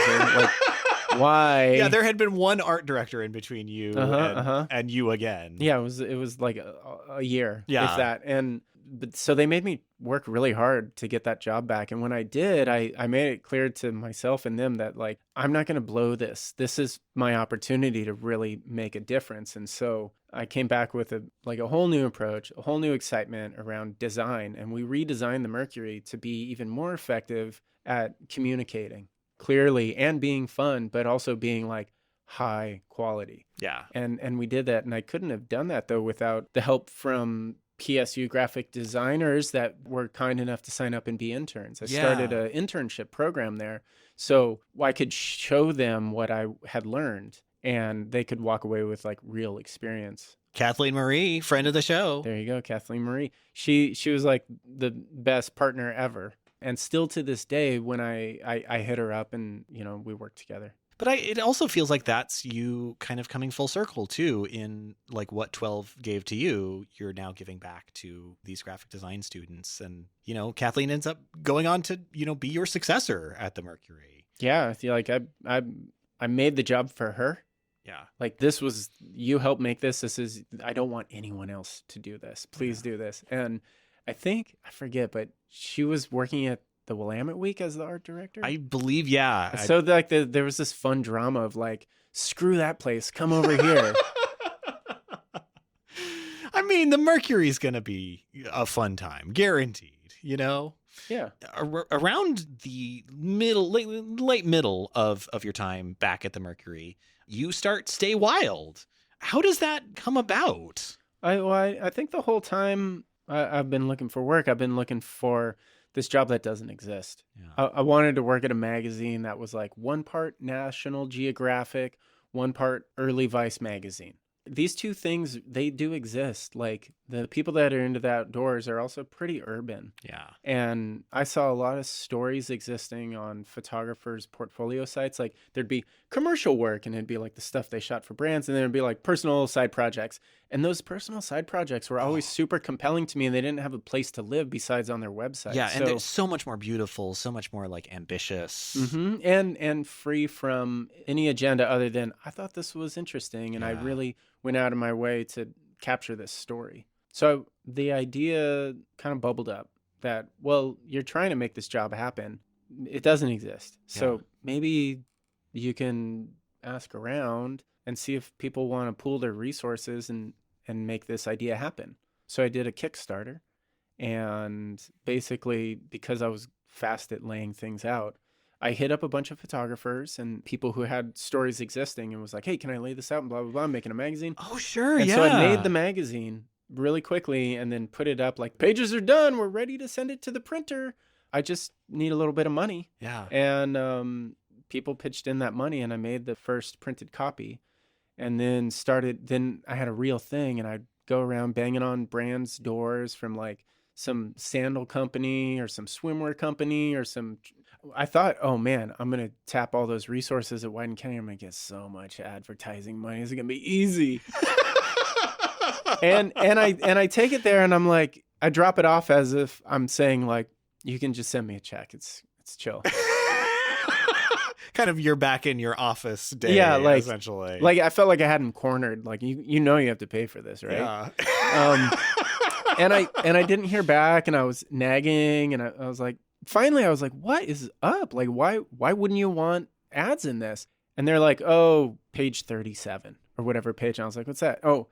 why?
Yeah, there had been one art director in between you and you again.
Yeah, it was like a year, if that. And but so they made me work really hard to get that job back. And when I did, I made it clear to myself and them that like, I'm not going to blow this. This is my opportunity to really make a difference. And so I came back with a whole new approach, a whole new excitement around design. And we redesigned the Mercury to be even more effective at communicating clearly and being fun, but also being like high quality.
Yeah.
And we did that. And I couldn't have done that though without the help from PSU graphic designers that were kind enough to sign up and be interns. I started an internship program there so I could show them what I had learned and they could walk away with like real experience.
Kathleen Marie, friend of the show.
There you go, Kathleen Marie. She was like the best partner ever. And still to this day, when I hit her up and, you know, we work together.
But it also feels like that's you kind of coming full circle, too, in like what 12 gave to you, you're now giving back to these graphic design students. And, you know, Kathleen ends up going on to, you know, be your successor at the Mercury.
Yeah, I feel like I made the job for her.
Yeah.
Like this was, you helped make this. This is, I don't want anyone else to do this. Please do this. And I forget, but she was working at the Willamette Week as the art director.
I believe, yeah.
So like there was this fun drama of like, screw that place, come over here.
I mean, the Mercury's going to be a fun time, guaranteed, you know?
Yeah.
Around the late middle of your time back at the Mercury, you start Stay Wild. How does that come about?
I think the whole time I've been looking for work, I've been looking for this job that doesn't exist. Yeah. I wanted to work at a magazine that was like one part National Geographic, one part early Vice magazine. These two things, they do exist. Like the people that are into the outdoors are also pretty urban.
Yeah.
And I saw a lot of stories existing on photographers' portfolio sites. Like there'd be commercial work and it'd be like the stuff they shot for brands. And then it'd be like personal side projects. And those personal side projects were always super compelling to me. And they didn't have a place to live besides on their website.
Yeah. And they're so much more beautiful, so much more like ambitious.
Mm-hmm. And free from any agenda other than I thought this was interesting. And I really went out of my way to capture this story. So the idea kind of bubbled up that, well, you're trying to make this job happen. It doesn't exist. So maybe you can ask around and see if people want to pool their resources and make this idea happen. So I did a Kickstarter, and basically because I was fast at laying things out, I hit up a bunch of photographers and people who had stories existing and was like, hey, can I lay this out and blah, blah, blah, I'm making a magazine.
Oh, sure.
And so I made the magazine really quickly and then put it up like, pages are done. We're ready to send it to the printer. I just need a little bit of money.
Yeah.
And people pitched in that money and I made the first printed copy and then I had a real thing and I'd go around banging on brands' doors from like some sandal company or some swimwear company or I thought, oh man, I'm going to tap all those resources at Wyden County. I'm going to get so much advertising money. It's going to be easy. and I take it there and I'm like, I drop it off as if I'm saying like, you can just send me a check. It's chill.
Kind of you're back in your office day, essentially.
Like I felt like I had him cornered. Like you have to pay for this, right?
Yeah.
And I didn't hear back and I was nagging and I was like, finally I was like, what is up? Like why wouldn't you want ads in this? And they're like, oh, page 37 or whatever page. And I was like, what's that? Oh,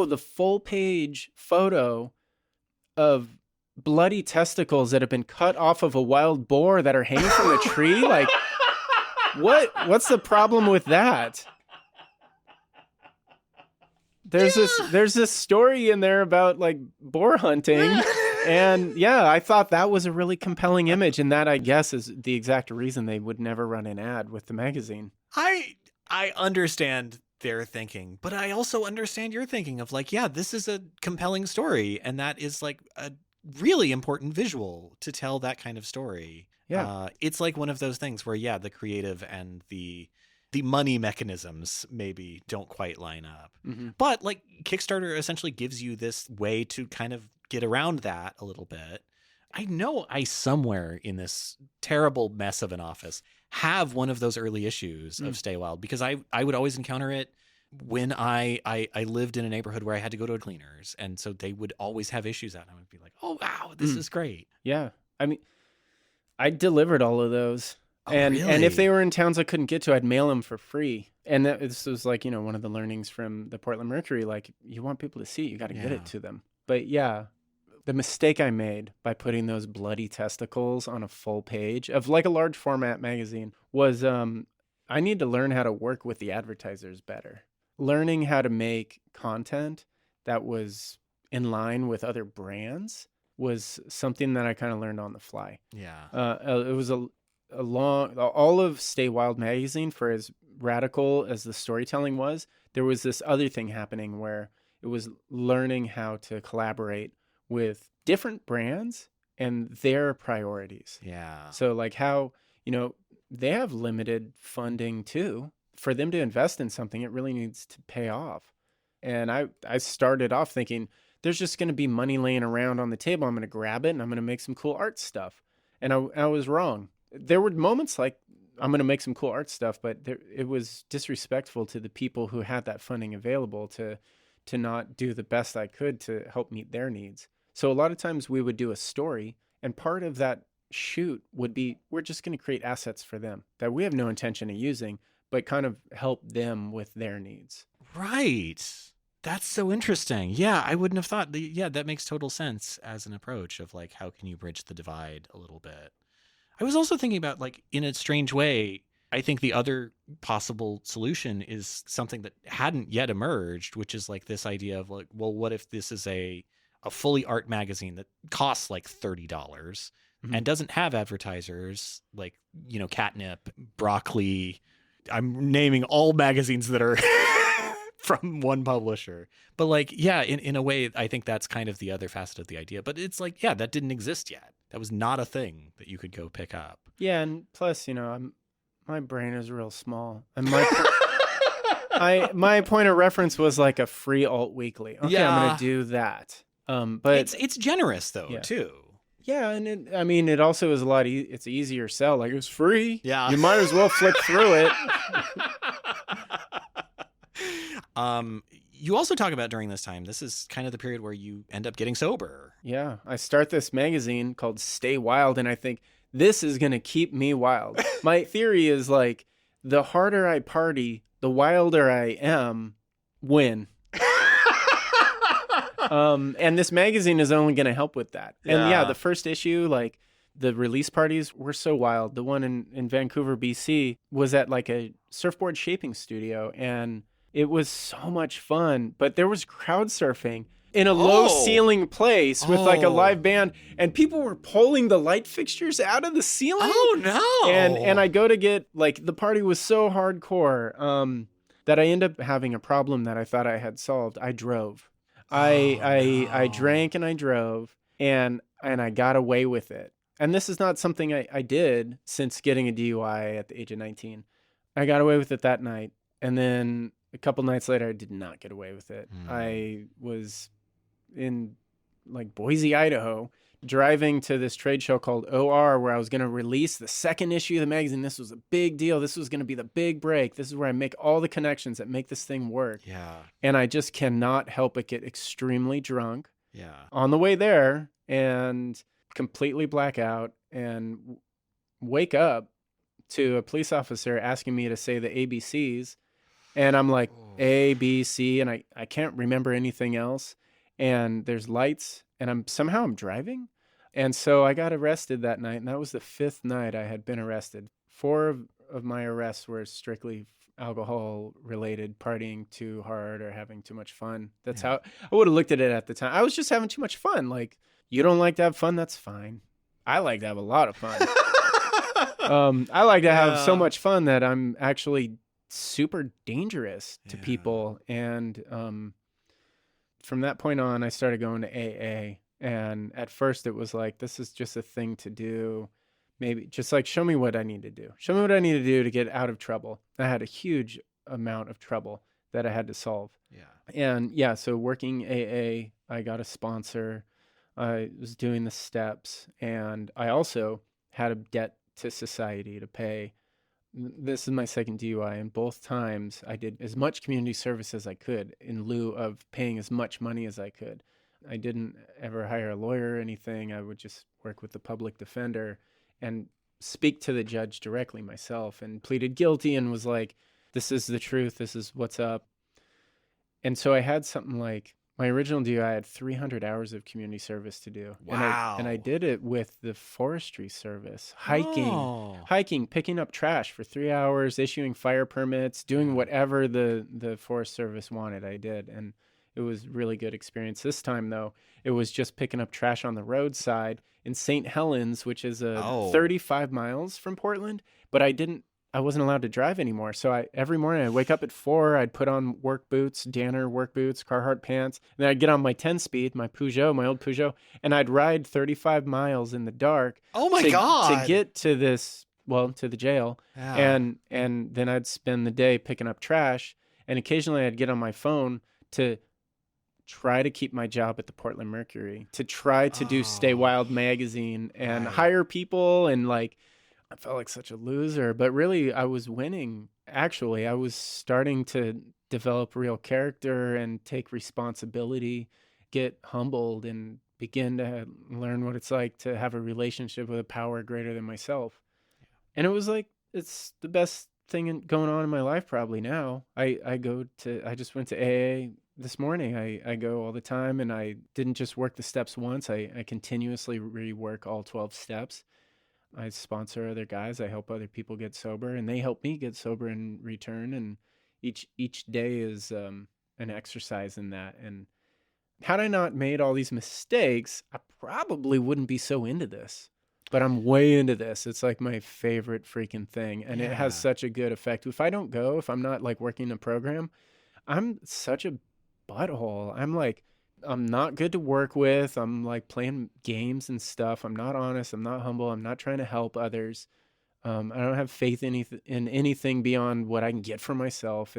the full page photo of bloody testicles that have been cut off of a wild boar that are hanging from the tree. Like, what's the problem with that? There's this story in there about like boar hunting. And yeah, I thought that was a really compelling image. And that, I guess, is the exact reason they would never run an ad with the magazine.
I understand their thinking, but I also understand your thinking of like, yeah, this is a compelling story. And that is like a really important visual to tell that kind of story.
Yeah.
It's like one of those things where, yeah, the creative and the money mechanisms maybe don't quite line up. Mm-hmm. But like Kickstarter essentially gives you this way to kind of get around that a little bit. I know I somewhere in this terrible mess of an office have one of those early issues of Stay Wild because I would always encounter it when I lived in a neighborhood where I had to go to a cleaners, and so they would always have issues out, and I would be like, oh wow, this is great.
Yeah. I mean, I delivered all of those.
Oh,
and
really?
and if they were in towns I couldn't get to, I'd mail them for free. And this was like, one of the learnings from the Portland Mercury, like you want people to see it, you got to get it to them. But yeah, the mistake I made by putting those bloody testicles on a full page of like a large format magazine was I need to learn how to work with the advertisers better. Learning how to make content that was in line with other brands was something that I kind of learned on the fly.
Yeah.
It was a long, all of Stay Wild magazine, for as radical as the storytelling was, there was this other thing happening where it was learning how to collaborate with different brands and their priorities.
Yeah.
So like how, they have limited funding too. For them to invest in something, it really needs to pay off. And I started off thinking there's just going to be money laying around on the table. I'm going to grab it and I'm going to make some cool art stuff. And I was wrong. There were moments like I'm going to make some cool art stuff, but it was disrespectful to the people who had that funding available to not do the best I could to help meet their needs. So a lot of times we would do a story, and part of that shoot would be we're just going to create assets for them that we have no intention of using, but kind of help them with their needs.
Right. That's so interesting. Yeah, I wouldn't have thought. Yeah, that makes total sense as an approach of like, how can you bridge the divide a little bit? I was also thinking about, like, in a strange way, I think the other possible solution is something that hadn't yet emerged, which is like this idea of like, well, what if this is a fully art magazine that costs like $30 and doesn't have advertisers like, Catnip, Broccoli. I'm naming all magazines that are from one publisher. But like, yeah, in a way, I think that's kind of the other facet of the idea. But it's like, yeah, that didn't exist yet. That was not a thing that you could go pick up.
Yeah, and plus, my brain is real small, and my point of reference was like a free alt weekly. Okay,
Yeah.
I'm gonna do that. But
it's generous though, too.
Yeah, and it also is a lot. It's easier sell. Like, it's free.
Yeah,
you might as well flick through it.
You also talk about during this time, this is kind of the period where you end up getting sober.
Yeah, I start this magazine called Stay Wild, and I think this is going to keep me wild. My theory is like, the harder I party, the wilder I am, win. And this magazine is only going to help with that. And yeah, the first issue, like, the release parties were so wild. The one in Vancouver, BC, was at like a surfboard shaping studio, and it was so much fun, but there was crowd surfing in a low ceiling place with like a live band, and people were pulling the light fixtures out of the ceiling.
Oh no.
And I go to get, like, the party was so hardcore that I end up having a problem that I thought I had solved. I drove. I drank and I drove, and I got away with it. And this is not something I did since getting a DUI at the age of 19. I got away with it that night, and then a couple nights later, I did not get away with it. I was in like Boise, Idaho, driving to this trade show called OR, where I was going to release the second issue of the magazine. This was a big deal. This was going to be the big break. This is where I make all the connections that make this thing work.
Yeah.
And I just cannot help but get extremely drunk.
Yeah.
On the way there, and completely black out, and wake up to a police officer asking me to say the ABCs. And I'm like, A, B, C, and I can't remember anything else. And there's lights, and I'm driving. And so I got arrested that night, and that was the fifth night I had been arrested. 4 of my arrests were strictly alcohol-related, partying too hard or having too much fun. That's how I would have looked at it at the time. I was just having too much fun. Like, you don't like to have fun? That's fine. I like to have a lot of fun. I like to have so much fun that I'm actually super dangerous to people. And from that point on, I started going to AA. And at first it was like, this is just a thing to do. Maybe just like, show me what I need to do. Show me what I need to do to get out of trouble. I had a huge amount of trouble that I had to solve. Yeah. And yeah, so working AA, I got a sponsor. I was doing the steps. And I also had a debt to society to pay. this is my second DUI, and both times I did as much community service as I could in lieu of paying as much money as I could. I didn't ever hire a lawyer or anything. I would just work with the public defender and speak to the judge directly myself, and pleaded guilty and was like, this is the truth. This is what's up. And so I had something like, my original DUI, I had 300 hours of community service to do.
Wow.
And I did it with the Forestry Service, hiking, picking up trash for 3 hours, issuing fire permits, doing whatever the Forest Service wanted, I did. And it was really good experience. This time, though, it was just picking up trash on the roadside in St. Helens, which is 35 miles from Portland. But I wasn't allowed to drive anymore. So every morning I'd wake up at 4, I'd put on work boots, Danner work boots, Carhartt pants. And then I'd get on my 10-speed, my old Peugeot, and I'd ride 35 miles in the dark.
Oh my God.
To get to to the jail.
Yeah.
And then I'd spend the day picking up trash. And occasionally I'd get on my phone to try to keep my job at the Portland Mercury, to try to do Stay Wild magazine and hire people, and like, I felt like such a loser, but really I was winning. Actually, I was starting to develop real character and take responsibility, get humbled, and begin to learn what it's like to have a relationship with a power greater than myself. And it was like, it's the best thing going on in my life probably now. I just went to AA this morning. I go all the time, and I didn't just work the steps once. I continuously rework all 12 steps. I sponsor other guys. I help other people get sober, and they help me get sober in return. And each day is an exercise in that. And had I not made all these mistakes, I probably wouldn't be so into this. But I'm way into this. It's like my favorite freaking thing. And it has such a good effect. If I don't go, if I'm not like working a program, I'm such a butthole. I'm not good to work with. I'm like playing games and stuff. I'm not honest. I'm not humble. I'm not trying to help others. I don't have faith in anything beyond what I can get for myself.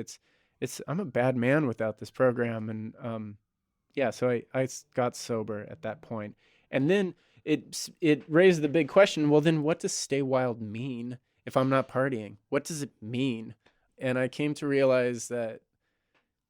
I'm a bad man without this program. And so I got sober at that point. And then it raised the big question, well, then what does Stay Wild mean if I'm not partying? What does it mean? And I came to realize that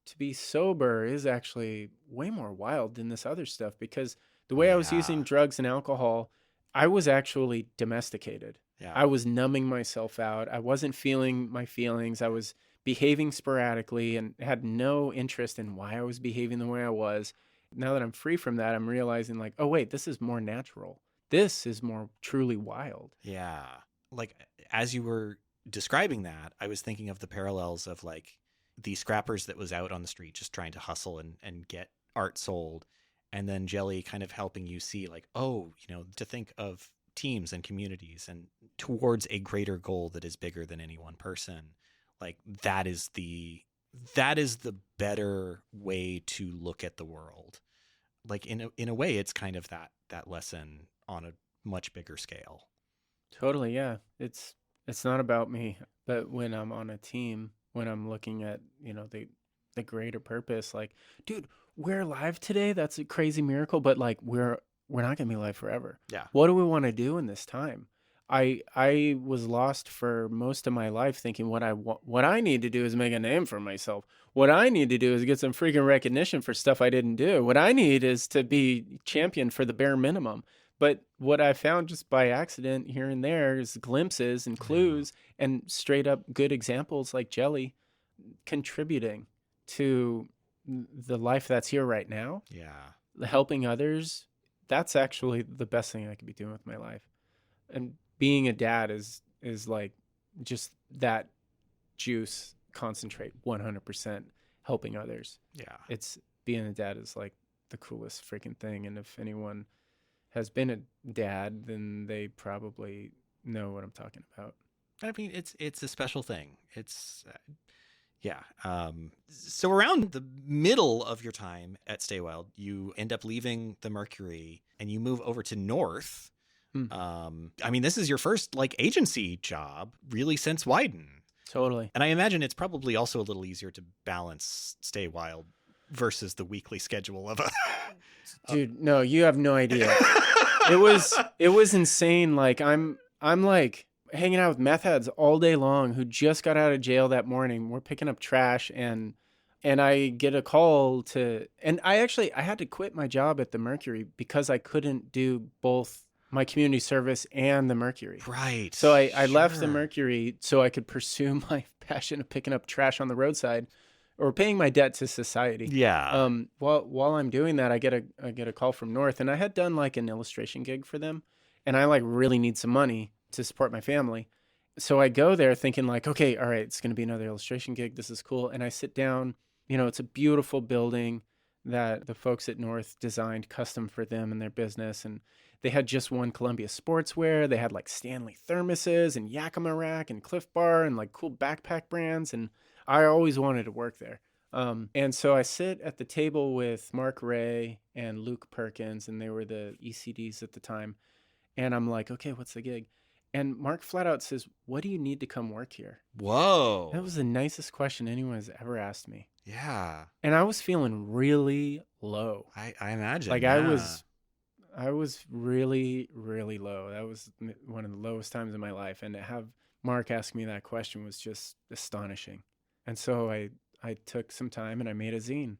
to be sober is actually way more wild than this other stuff, because the way I was using drugs and alcohol, I was actually domesticated. Yeah. I was numbing myself out. I wasn't feeling my feelings. I was behaving sporadically and had no interest in why I was behaving the way I was. Now that I'm free from that, I'm realizing like, oh wait, this is more natural. This is more truly wild.
Yeah. Like as you were describing that, I was thinking of the parallels of like the scrappers that was out on the street just trying to hustle and get art sold. And then Jelly kind of helping you see like, oh, to think of teams and communities and towards a greater goal that is bigger than any one person. Like that is the better way to look at the world. Like in a way, it's kind of that lesson on a much bigger scale.
Totally. Yeah. It's not about me, but when I'm on a team, when I'm looking at, the greater purpose, like, dude, we're alive today. That's a crazy miracle, but like, we're not gonna be alive forever.
Yeah.
What do we want to do in this time? I was lost for most of my life thinking what I need to do is make a name for myself. What I need to do is get some freaking recognition for stuff I didn't do. What I need is to be championed for the bare minimum. But what I found just by accident here and there is glimpses and clues and straight up good examples like Jelly contributing to the life that's here right now.
Yeah.
Helping others. That's actually the best thing I could be doing with my life. And being a dad is like just that juice concentrate 100% helping others.
Yeah.
It's being a dad is like the coolest freaking thing. And if anyone has been a dad, then they probably know what I'm talking about.
I mean, it's a special thing. It's so around the middle of your time at Stay Wild, you end up leaving the Mercury and you move over to North. I mean, this is your first like agency job really since Wyden.
Totally.
And I imagine it's probably also a little easier to balance Stay Wild versus the weekly schedule of a
dude. No, you have no idea. It was insane. Like I'm like hanging out with meth heads all day long who just got out of jail that morning. We're picking up trash, and I get a call and I had to quit my job at the Mercury because I couldn't do both my community service and the Mercury.
Right.
So I left the
Sure.
Mercury so I could pursue my passion of picking up trash on the roadside or paying my debt to society.
Yeah.
While I'm doing that, I get a call from North, and I had done like an illustration gig for them, and I like really need some money to support my family. So I go there thinking like, okay, all right, it's going to be another illustration gig. This is cool. And I sit down, it's a beautiful building that the folks at North designed custom for them and their business. And they had just won Columbia Sportswear. They had like Stanley thermoses and Yakima Rack and Cliff Bar and like cool backpack brands. And I always wanted to work there. And so I sit at the table with Mark Ray and Luke Perkins, and they were the ECDs at the time. And I'm like, okay, what's the gig? And Mark flat out says, what do you need to come work here?
Whoa.
That was the nicest question anyone has ever asked me.
Yeah.
And I was feeling really low.
I imagine.
Like
yeah.
I was really, really low. That was one of the lowest times in my life. And to have Mark ask me that question was just astonishing. And so I took some time and I made a zine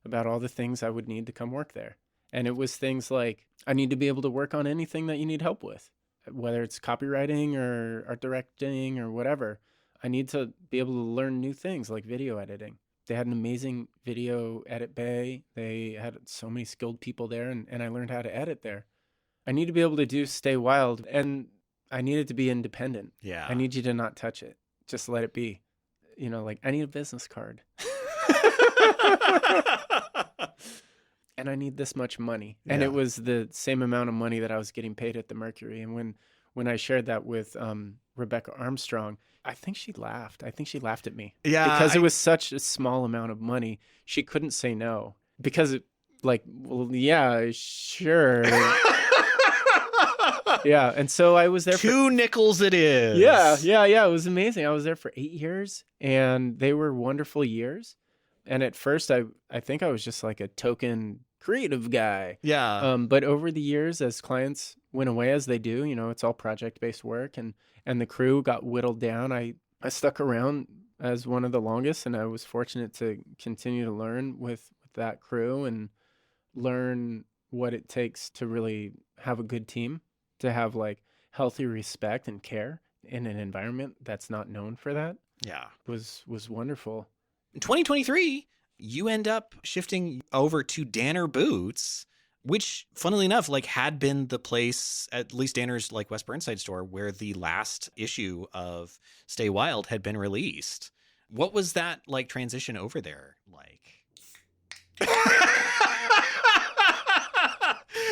about all the things I would need to come work there. And it was things like, I need to be able to work on anything that you need help with, whether it's copywriting or art directing or whatever. I need to be able to learn new things like video editing. They had an amazing video edit bay. They had so many skilled people there, and I learned how to edit there. I need to be able to do Stay Wild, and I need it to be independent.
Yeah.
I need you to not touch it. Just let it be. Like I need a business card. And I need this much money. And
Yeah.
it was the same amount of money that I was getting paid at the Mercury. And when I shared that with Rebecca Armstrong, I think she laughed. I think she laughed at me.
Yeah.
Because it was such a small amount of money. She couldn't say no. Because well, yeah, sure. Yeah. And so I was there
Two nickels it is.
Yeah. It was amazing. I was there for 8 years, and they were wonderful years. And at first, I think I was just like a token creative guy.
Yeah.
But over the years, as clients went away, as they do, it's all project-based work, and the crew got whittled down. I stuck around as one of the longest, and I was fortunate to continue to learn with that crew and learn what it takes to really have a good team, to have like healthy respect and care in an environment that's not known for that.
Yeah.
Was wonderful.
In 2023, you end up shifting over to Danner Boots, which, funnily enough, like had been the place, at least Danner's like West Burnside store, where the last issue of Stay Wild had been released. What was that like transition over there like?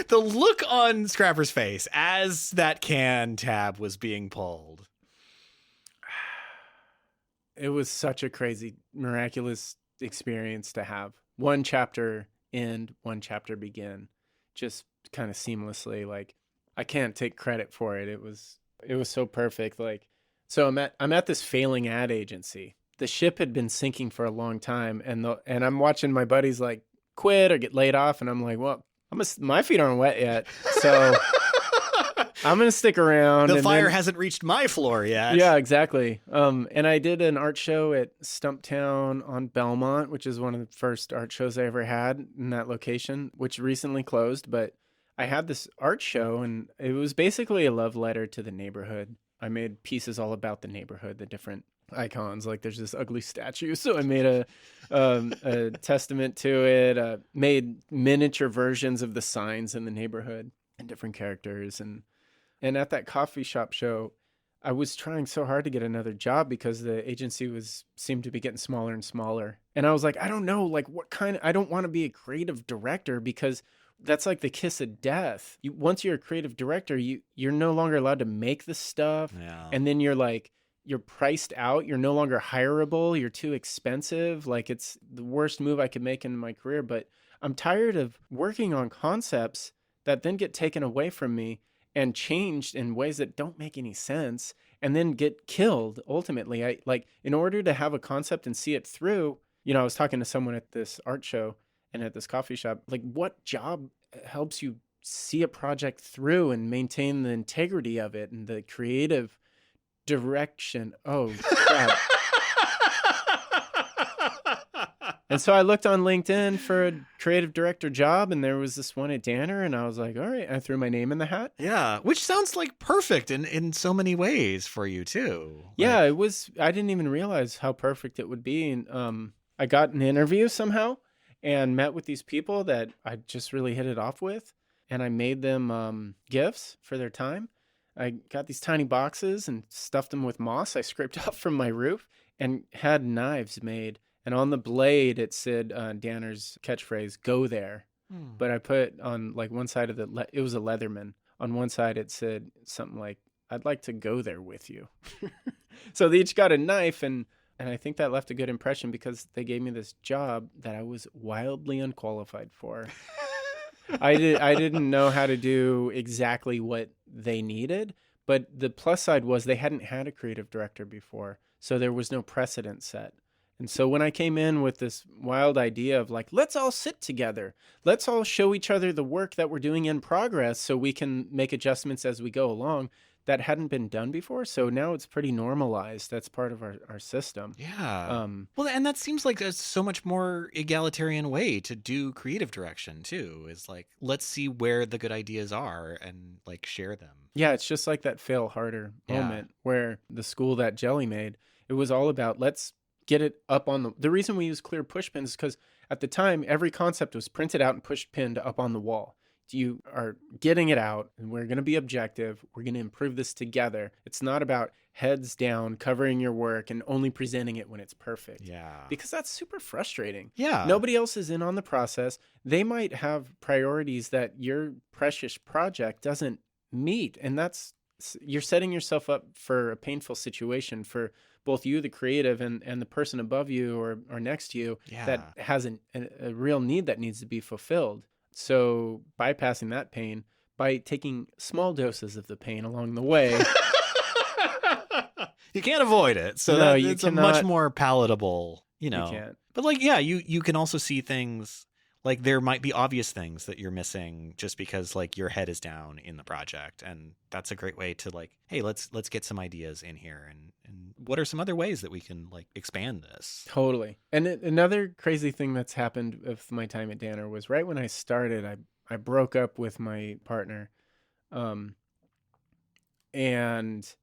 The look on Scrapper's face as that can tab was being pulled.
It was such a crazy, miraculous experience to have. One chapter end, one chapter begin, just kind of seamlessly. Like, I can't take credit for it. It was so perfect. Like, so I'm at this failing ad agency. The ship had been sinking for a long time, and I'm watching my buddies like quit or get laid off, and I'm like, well, my feet aren't wet yet, so I'm gonna stick around.
The fire hasn't reached my floor yet.
Yeah, exactly. And I did an art show at Stumptown on Belmont, which is one of the first art shows I ever had in that location, which recently closed. But I had this art show, and it was basically a love letter to the neighborhood. I made pieces all about the neighborhood, the different icons. Like there's this ugly statue, so I made a testament to it. Made miniature versions of the signs in the neighborhood and different characters. And at that coffee shop show, I was trying so hard to get another job because the agency seemed to be getting smaller and smaller. And I was like, I don't know, like I don't want to be a creative director because that's like the kiss of death. Once you're a creative director, you're no longer allowed to make the stuff.
Yeah.
And then you're priced out. You're no longer hireable. You're too expensive. Like it's the worst move I could make in my career. But I'm tired of working on concepts that then get taken away from me and changed in ways that don't make any sense and then get killed ultimately. In order to have a concept and see it through, I was talking to someone at this art show and at this coffee shop, like what job helps you see a project through and maintain the integrity of it and the creative direction. Oh, crap. And so I looked on LinkedIn for a creative director job, and there was this one at Danner, and I was like, all right. I threw my name in the hat.
Yeah, which sounds like perfect in so many ways for you too.
Yeah, it was. I didn't even realize how perfect it would be. And I got an interview somehow and met with these people that I just really hit it off with. And I made them gifts for their time. I got these tiny boxes and stuffed them with moss I scraped off from my roof and had knives made. And on the blade, it said Danner's catchphrase, "Go there." But I put on like one side of it was a Leatherman. On one side, it said something like, "I'd like to go there with you." So they each got a knife, and I think that left a good impression because they gave me this job that I was wildly unqualified for. I didn't know how to do exactly what they needed, but the plus side was they hadn't had a creative director before, so there was no precedent set. And so when I came in with this wild idea of like, let's all sit together, let's all show each other the work that we're doing in progress so we can make adjustments as we go along, that hadn't been done before. So now it's pretty normalized. That's part of our system.
Yeah. Well, and that seems like a so much more egalitarian way to do creative direction too, is like, let's see where the good ideas are and like share them.
Yeah, it's just like that fail harder moment where the school that Jelly made, it was all about let's get it up on the reason we use clear push pins is because at the time, every concept was printed out and push pinned up on the wall. You are getting it out, and we're going to be objective. We're going to improve this together. It's not about heads down, covering your work, and only presenting it when it's perfect.
Yeah.
Because that's super frustrating.
Yeah.
Nobody else is in on the process. They might have priorities that your precious project doesn't meet, and you're setting yourself up for a painful situation for both you, the creative, and the person above you or next to you that has a real need that needs to be fulfilled. So bypassing that pain by taking small doses of the pain along the way.
You can't avoid it. So
no,
it's a much more palatable,
You can't.
But like, yeah, you can also see things like there might be obvious things that you're missing just because like your head is down in the project. And that's a great way to like, hey, let's get some ideas in here. And what are some other ways that we can like expand this?
Totally. And another crazy thing that's happened with my time at Danner was right when I started, I broke up with my partner and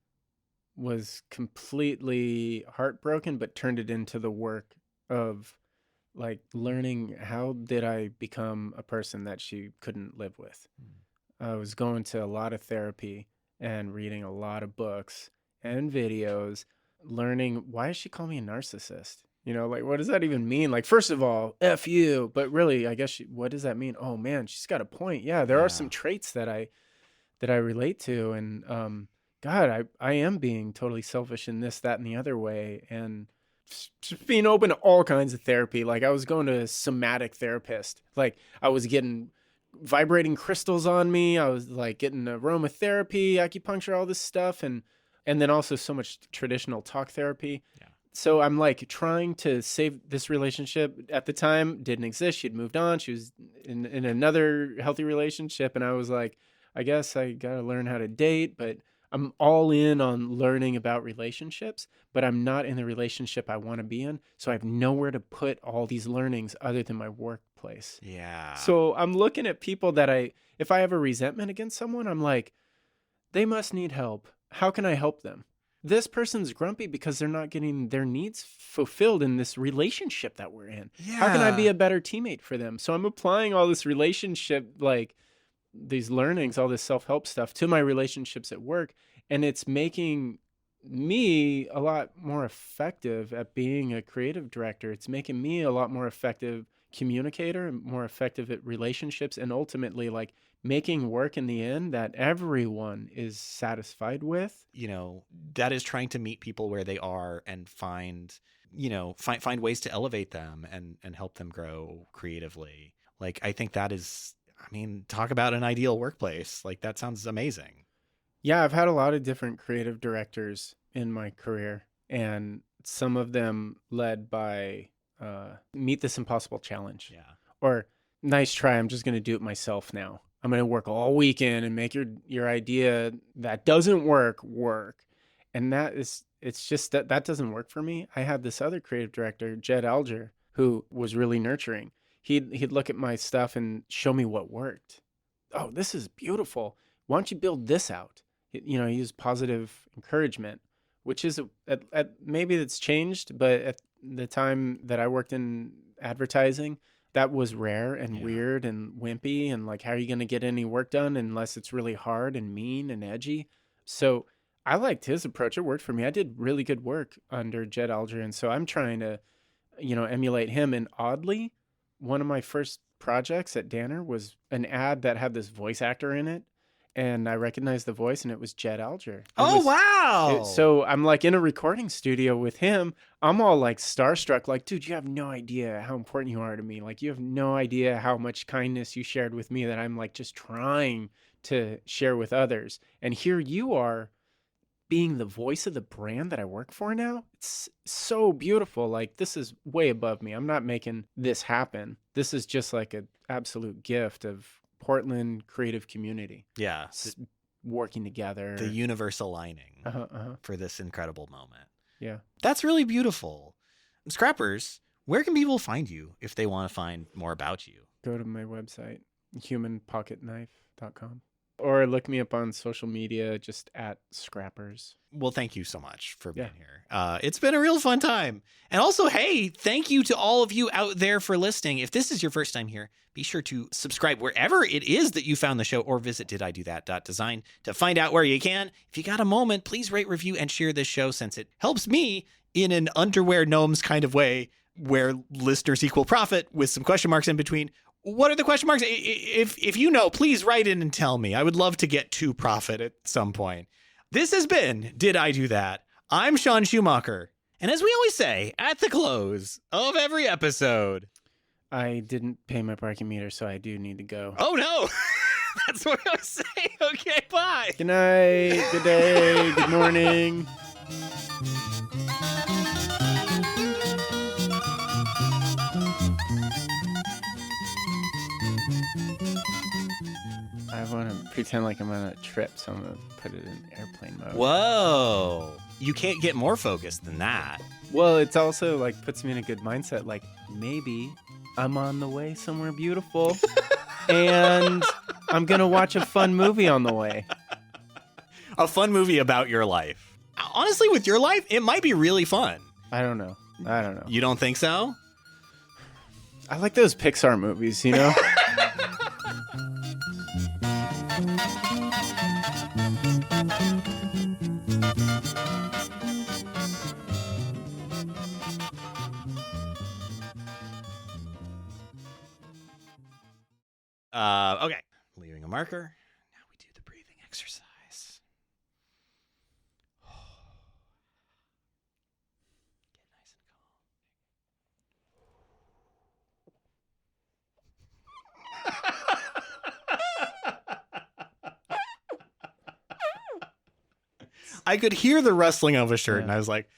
was completely heartbroken, but turned it into the work of like learning how did I become a person that she couldn't live with. I was going to a lot of therapy and reading a lot of books and videos, learning why does she call me a narcissist? You know, like what does that even mean? Like, first of all, F you, but really, I guess what does that mean? Oh man, she's got a point. Yeah, there are some traits that I relate to, and God, I am being totally selfish in this, that, and the other way, and just being open to all kinds of therapy. Like I was going to a somatic therapist. Like I was getting vibrating crystals on me. I was like getting aromatherapy, acupuncture, all this stuff. And then also so much traditional talk therapy. Yeah. So I'm like trying to save this relationship. At the time, didn't exist. She'd moved on. She was in another healthy relationship. And I was like, I guess I got to learn how to date, but I'm all in on learning about relationships, but I'm not in the relationship I want to be in. So I have nowhere to put all these learnings other than my workplace.
Yeah.
So I'm looking at people that if I have a resentment against someone, I'm like, they must need help. How can I help them? This person's grumpy because they're not getting their needs fulfilled in this relationship that we're in. Yeah. How can I be a better teammate for them? So I'm applying all this relationship, like these learnings, all this self-help stuff to my relationships at work. And it's making me a lot more effective at being a creative director. It's making me a lot more effective communicator, more effective at relationships, and ultimately like making work in the end that everyone is satisfied with.
You know, that is trying to meet people where they are and find ways to elevate them and help them grow creatively. Like, I think that is, I mean, talk about an ideal workplace. Like, that sounds amazing.
Yeah, I've had a lot of different creative directors in my career, and some of them led by meet this impossible challenge. Yeah. Or nice try, I'm just going to do it myself now. I'm going to work all weekend and make your idea that doesn't work. And it's just that doesn't work for me. I had this other creative director, Jed Alger, who was really nurturing. He'd look at my stuff and show me what worked. Oh, this is beautiful. Why don't you build this out? He used positive encouragement, which is maybe it's changed, but at the time that I worked in advertising, that was rare and weird and wimpy, and like, how are you going to get any work done unless it's really hard and mean and edgy? So I liked his approach. It worked for me. I did really good work under Jed Alger, and so I'm trying to, emulate him. And oddly, one of my first projects at Danner was an ad that had this voice actor in it, and I recognized the voice, and it was Jed Alger.
Wow.
So I'm like in a recording studio with him. I'm all like starstruck, like, dude, you have no idea how important you are to me. Like, you have no idea how much kindness you shared with me that I'm like just trying to share with others. And here you are being the voice of the brand that I work for now. It's so beautiful. Like, this is way above me. I'm not making this happen. This is just like an absolute gift of Portland creative community.
Yeah.
Working together.
The universe aligning for this incredible moment.
Yeah.
That's really beautiful. Scrappers, where can people find you if they want to find more about you?
Go to my website, humanpocketknife.com. Or look me up on social media, just at Scrappers.
Well, thank you so much for being here. It's been a real fun time. And also, hey, thank you to all of you out there for listening. If this is your first time here, be sure to subscribe wherever it is that you found the show, or visit dididothat.design to find out where you can. If you got a moment, please rate, review, and share this show, since it helps me in an underwear gnomes kind of way, where listeners equal profit with some question marks in between. What are the question marks? If you know, please write in and tell me. I would love to get to profit at some point. This has been Did I Do That? I'm Sean Schumacher. And as we always say at the close of every episode,
I didn't pay my parking meter, so I do need to go.
Oh, no. That's what I was saying. Okay, bye.
Good night. Good day. Good morning. I want to pretend like I'm on a trip, so I'm going to put it in airplane mode.
Whoa. You can't get more focused than that.
Well, it's also like puts me in a good mindset. Like, maybe I'm on the way somewhere beautiful and I'm going to watch a fun movie on the way.
A fun movie about your life. Honestly, with your life, it might be really fun.
I don't know.
You don't think so?
I like those Pixar movies, you know?
Okay. Leaving a marker. Now we do the breathing exercise. Get nice and calm. I could hear the rustling of a shirt, and I was like,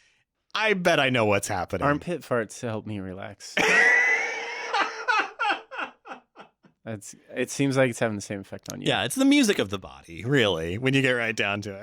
I bet I know what's happening.
Armpit farts help me relax. It seems like it's having the same effect on you.
Yeah, it's the music of the body, really, when you get right down to it.